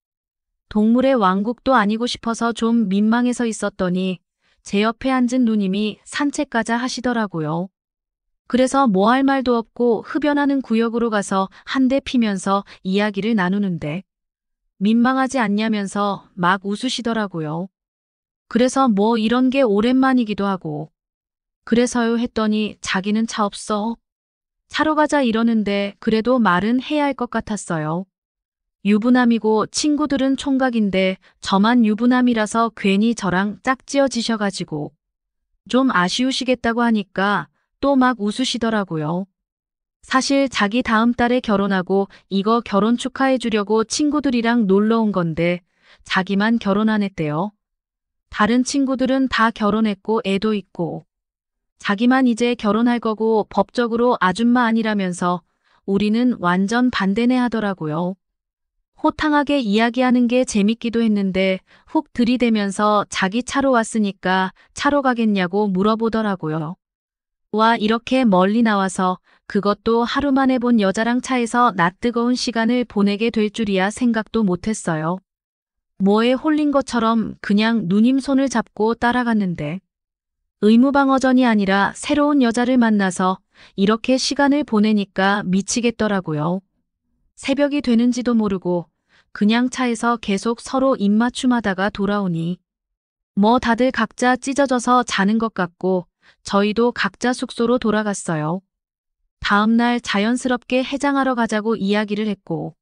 동물의 왕국도 아니고 싶어서 좀 민망해서 있었더니 제 옆에 앉은 누님이 산책 가자 하시더라고요. 그래서 뭐 할 말도 없고 흡연하는 구역으로 가서 한 대 피면서 이야기를 나누는데 민망하지 않냐면서 막 웃으시더라고요. 그래서 뭐 이런 게 오랜만이기도 하고 그래서요 했더니 자기는 차 없어. 차로 가자 이러는데 그래도 말은 해야 할 것 같았어요. 유부남이고 친구들은 총각인데 저만 유부남이라서 괜히 저랑 짝지어지셔가지고 좀 아쉬우시겠다고 하니까 또 막 웃으시더라고요. 사실 자기 다음 달에 결혼하고 이거 결혼 축하해 주려고 친구들이랑 놀러 온 건데 자기만 결혼 안 했대요. 다른 친구들은 다 결혼했고 애도 있고 자기만 이제 결혼할 거고 법적으로 아줌마 아니라면서 우리는 완전 반대네 하더라고요. 호탕하게 이야기하는 게 재밌기도 했는데 훅 들이대면서 자기 차로 왔으니까 차로 가겠냐고 물어보더라고요. 와 이렇게 멀리 나와서 그것도 하루 만에 본 여자랑 차에서 낯뜨거운 시간을 보내게 될 줄이야 생각도 못했어요. 뭐에 홀린 것처럼 그냥 누님 손을 잡고 따라갔는데 의무방어전이 아니라 새로운 여자를 만나서 이렇게 시간을 보내니까 미치겠더라고요. 새벽이 되는지도 모르고 그냥 차에서 계속 서로 입맞춤하다가 돌아오니 뭐 다들 각자 찢어져서 자는 것 같고 저희도 각자 숙소로 돌아갔어요. 다음날 자연스럽게 해장하러 가자고 이야기를 했고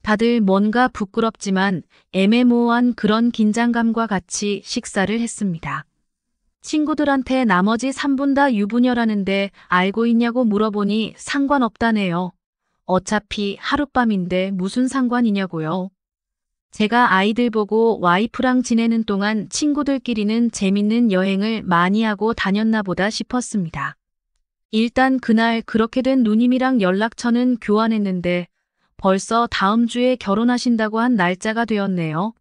다들 뭔가 부끄럽지만 애매모호한 그런 긴장감과 같이 식사를 했습니다. 친구들한테 나머지 3분 다 유부녀라는데 알고 있냐고 물어보니 상관없다네요. 어차피 하룻밤인데 무슨 상관이냐고요. 제가 아이들 보고 와이프랑 지내는 동안 친구들끼리는 재밌는 여행을 많이 하고 다녔나 보다 싶었습니다. 일단 그날 그렇게 된 누님이랑 연락처는 교환했는데 벌써 다음 주에 결혼하신다고 한 날짜가 되었네요.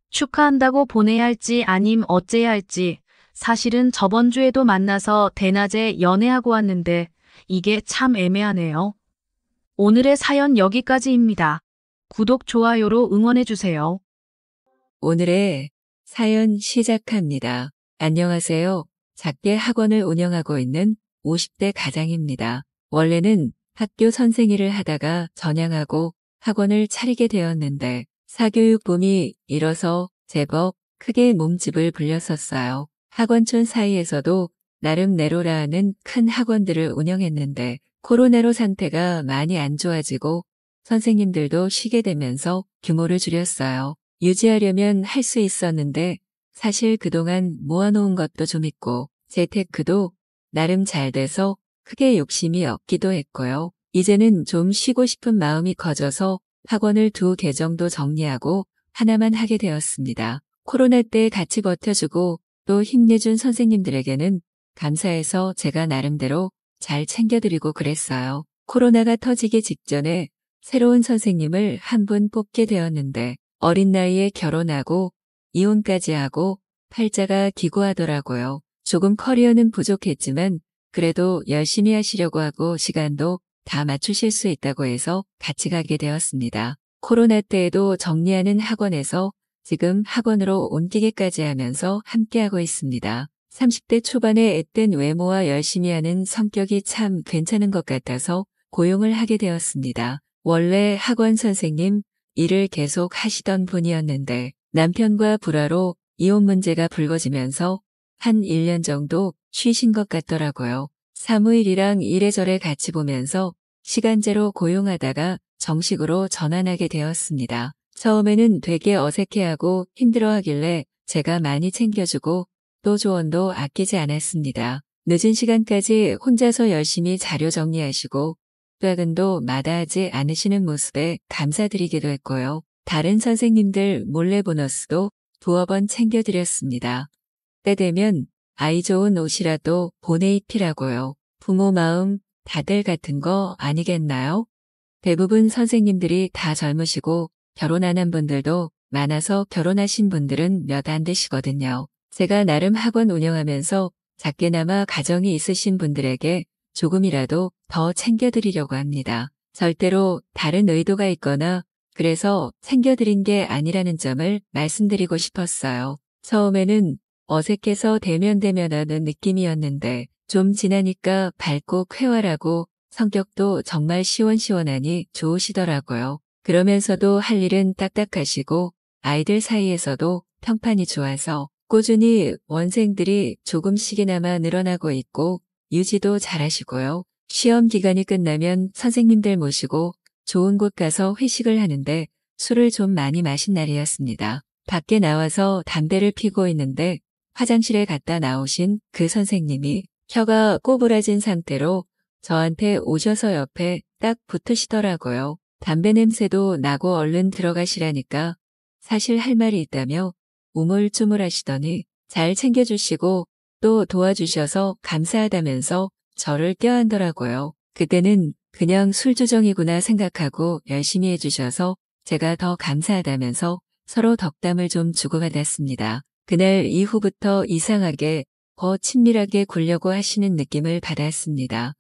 축하한다고 보내야 할지 아님 어째야 할지 사실은 저번 주에도 만나서 대낮에 연애하고 왔는데 이게 참 애매하네요. 오늘의 사연 여기까지입니다. 구독, 좋아요로 응원해주세요. 오늘의 사연 시작합니다. 안녕하세요. 작게 학원을 운영하고 있는 50대 가장입니다. 원래는 학교 선생일을 하다가 전향하고 학원을 차리게 되었는데 사교육 붐이 일어서 제법 크게 몸집을 불렸었어요. 학원촌 사이에서도 나름대로라 하는 큰 학원들을 운영했는데 코로나로 상태가 많이 안 좋아지고 선생님들도 쉬게 되면서 규모를 줄였어요. 유지하려면 할 수 있었는데 사실 그동안 모아놓은 것도 좀 있고 재테크도 나름 잘 돼서 크게 욕심이 없기도 했고요. 이제는 좀 쉬고 싶은 마음이 커져서 학원을 2개 정도 정리하고 하나만 하게 되었습니다. 코로나 때 같이 버텨주고 또 힘내준 선생님들에게는 감사해서 제가 나름대로 잘 챙겨드리고 그랬어요. 코로나가 터지기 직전에 새로운 선생님을 한 분 뽑게 되었는데 어린 나이에 결혼하고 이혼까지 하고 팔자가 기구하더라고요. 조금 커리어는 부족했지만 그래도 열심히 하시려고 하고 시간도 다 맞추실 수 있다고 해서 같이 가게 되었습니다. 코로나 때에도 정리하는 학원에서 지금 학원으로 옮기기까지 하면서 함께하고 있습니다. 30대 초반에 앳된 외모와 열심히 하는 성격이 참 괜찮은 것 같아서 고용을 하게 되었습니다. 원래 학원 선생님 일을 계속 하시던 분이었는데 남편과 불화로 이혼 문제가 불거지면서 한 1년 정도 쉬신 것 같더라고요. 사무일이랑 이래저래 같이 보면서 시간제로 고용하다가 정식으로 전환하게 되었습니다. 처음에는 되게 어색해하고 힘들어하길래 제가 많이 챙겨주고 또 조언도 아끼지 않았습니다. 늦은 시간까지 혼자서 열심히 자료 정리하시고 퇴근도 마다하지 않으시는 모습에 감사드리기도 했고요. 다른 선생님들 몰래 보너스도 2번 챙겨드렸습니다. 때 되면 아이 좋은 옷이라도 보내 입히라고요. 부모 마음 다들 같은 거 아니겠나요? 대부분 선생님들이 다 젊으시고 결혼 안 한 분들도 많아서 결혼하신 분들은 몇 안 되시거든요. 제가 나름 학원 운영하면서 작게나마 가정이 있으신 분들에게 조금이라도 더 챙겨드리려고 합니다. 절대로 다른 의도가 있거나 그래서 챙겨드린 게 아니라는 점을 말씀드리고 싶었어요. 처음에는 어색해서 대면대면하는 느낌이었는데 좀 지나니까 밝고 쾌활하고 성격도 정말 시원시원하니 좋으시더라고요. 그러면서도 할 일은 딱딱하시고 아이들 사이에서도 평판이 좋아서 꾸준히 원생들이 조금씩이나마 늘어나고 있고 유지도 잘하시고요. 시험 기간이 끝나면 선생님들 모시고 좋은 곳 가서 회식을 하는데 술을 좀 많이 마신 날이었습니다. 밖에 나와서 담배를 피고 있는데 화장실에 갔다 나오신 그 선생님이 혀가 꼬부라진 상태로 저한테 오셔서 옆에 딱 붙으시더라고요. 담배 냄새도 나고 얼른 들어가시라니까 사실 할 말이 있다며 우물쭈물하시더니 잘 챙겨주시고 또 도와주셔서 감사하다면서 저를 껴안더라고요. 그때는 그냥 술주정이구나 생각하고 열심히 해주셔서 제가 더 감사하다면서 서로 덕담을 좀 주고받았습니다. 그날 이후부터 이상하게 더 친밀하게 굴려고 하시는 느낌을 받았습니다.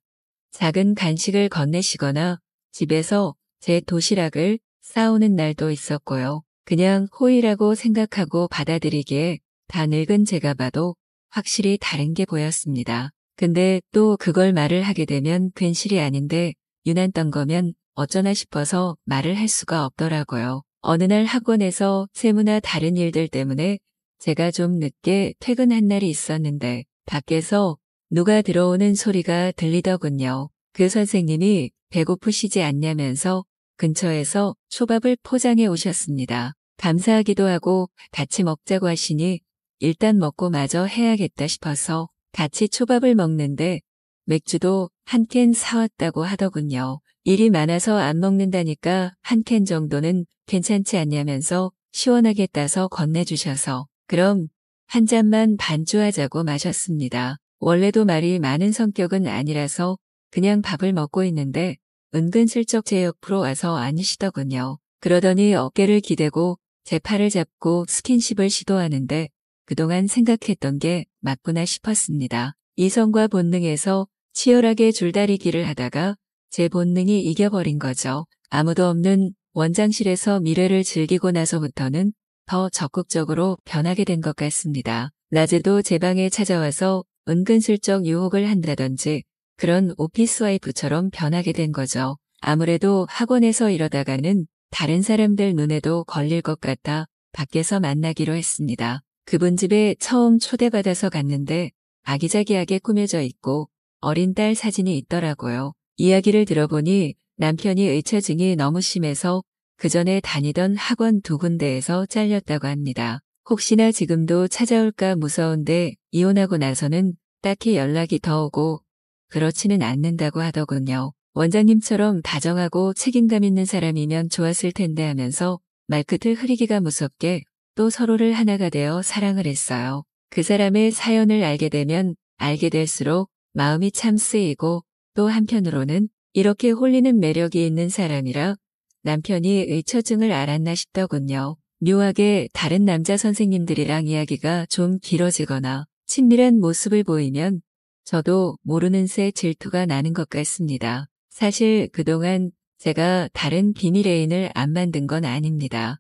작은 간식을 건네시거나 집에서 제 도시락을 싸오는 날도 있었고요. 그냥 호의라고 생각하고 받아들이기에 다 늙은 제가 봐도 확실히 다른 게 보였습니다. 근데 또 그걸 말을 하게 되면 괜시리 아닌데 유난떤 거면 어쩌나 싶어서 말을 할 수가 없더라고요. 어느 날 학원에서 세무나 다른 일들 때문에 제가 좀 늦게 퇴근한 날이 있었는데 밖에서 누가 들어오는 소리가 들리더군요. 그 선생님이 배고프시지 않냐면서 근처에서 초밥을 포장해 오셨습니다. 감사하기도 하고 같이 먹자고 하시니 일단 먹고 마저 해야겠다 싶어서 같이 초밥을 먹는데 맥주도 한 캔 사왔다고 하더군요. 일이 많아서 안 먹는다니까 한 캔 정도는 괜찮지 않냐면서 시원하게 따서 건네주셔서 그럼 한 잔만 반주하자고 마셨습니다. 원래도 말이 많은 성격은 아니라서 그냥 밥을 먹고 있는데 은근슬쩍 제 옆으로 와서 앉으시더군요. 그러더니 어깨를 기대고 제 팔을 잡고 스킨십을 시도하는데 그동안 생각했던 게 맞구나 싶었습니다. 이성과 본능에서 치열하게 줄다리기를 하다가 제 본능이 이겨버린 거죠. 아무도 없는 원장실에서 미래를 즐기고 나서부터는 더 적극적으로 변하게 된 것 같습니다. 낮에도 제 방에 찾아와서 은근슬쩍 유혹을 한다든지 그런 오피스 와이프처럼 변하게 된 거죠. 아무래도 학원에서 이러다가는 다른 사람들 눈에도 걸릴 것 같아 밖에서 만나기로 했습니다. 그분 집에 처음 초대받아서 갔는데 아기자기하게 꾸며져 있고 어린 딸 사진이 있더라고요. 이야기를 들어보니 남편이 의처증이 너무 심해서 그 전에 다니던 학원 2군데에서 잘렸다고 합니다. 혹시나 지금도 찾아올까 무서운데 이혼하고 나서는 딱히 연락이 더 오고 그렇지는 않는다고 하더군요. 원장님처럼 다정하고 책임감 있는 사람이면 좋았을 텐데 하면서 말끝을 흐리기가 무섭게 또 서로를 하나가 되어 사랑을 했어요. 그 사람의 사연을 알게 되면 알게 될수록 마음이 참 쓰이고 또 한편으로는 이렇게 홀리는 매력이 있는 사람이라 남편이 의처증을 앓았나 싶더군요. 묘하게 다른 남자 선생님들이랑 이야기가 좀 길어지거나 친밀한 모습을 보이면 저도 모르는 새 질투가 나는 것 같습니다. 사실 그동안 제가 다른 비밀 애인을 안 만든 건 아닙니다.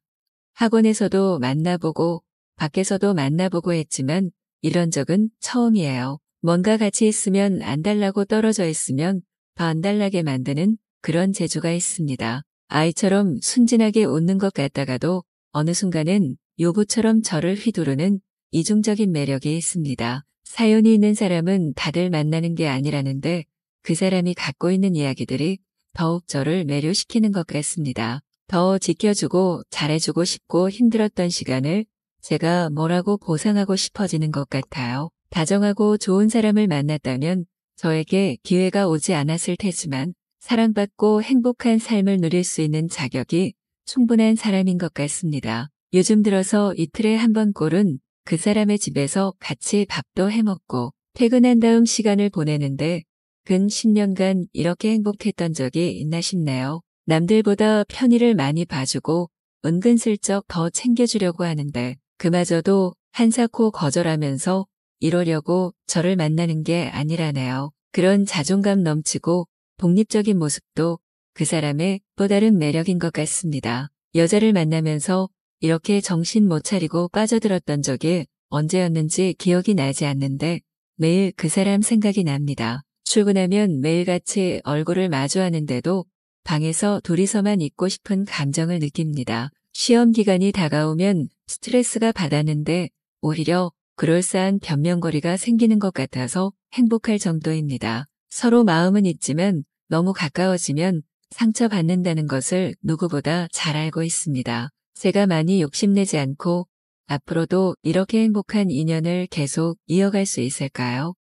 학원에서도 만나보고 밖에서도 만나보고 했지만 이런 적은 처음이에요. 뭔가 같이 있으면 안 달라고 떨어져 있으면 더 안 달라게 만드는 그런 재주가 있습니다. 아이처럼 순진하게 웃는 것 같다가도 어느 순간은 요부처럼 저를 휘두르는 이중적인 매력이 있습니다. 사연이 있는 사람은 다들 만나는 게 아니라는데 그 사람이 갖고 있는 이야기들이 더욱 저를 매료시키는 것 같습니다. 더 지켜주고 잘해주고 싶고 힘들었던 시간을 제가 뭐라고 보상하고 싶어지는 것 같아요. 다정하고 좋은 사람을 만났다면 저에게 기회가 오지 않았을 테지만 사랑받고 행복한 삶을 누릴 수 있는 자격이 충분한 사람인 것 같습니다. 요즘 들어서 이틀에 한 번 꼴은 그 사람의 집에서 같이 밥도 해먹고 퇴근한 다음 시간을 보내는데 근 10년간 이렇게 행복했던 적이 있나 싶네요. 남들보다 편의를 많이 봐주고 은근슬쩍 더 챙겨주려고 하는데 그마저도 한사코 거절하면서 이러려고 저를 만나는 게 아니라네요. 그런 자존감 넘치고 독립적인 모습도 그 사람의 또 다른 매력인 것 같습니다. 여자를 만나면서 이렇게 정신 못 차리고 빠져들었던 적이 언제였는지 기억이 나지 않는데 매일 그 사람 생각이 납니다. 출근하면 매일같이 얼굴을 마주하는데도 방에서 둘이서만 있고 싶은 감정을 느낍니다. 시험 기간이 다가오면 스트레스가 받았는데 오히려 그럴싸한 변명거리가 생기는 것 같아서 행복할 정도입니다. 서로 마음은 있지만 너무 가까워지면 상처받는다는 것을 누구보다 잘 알고 있습니다. 제가 많이 욕심내지 않고 앞으로도 이렇게 행복한 인연을 계속 이어갈 수 있을까요?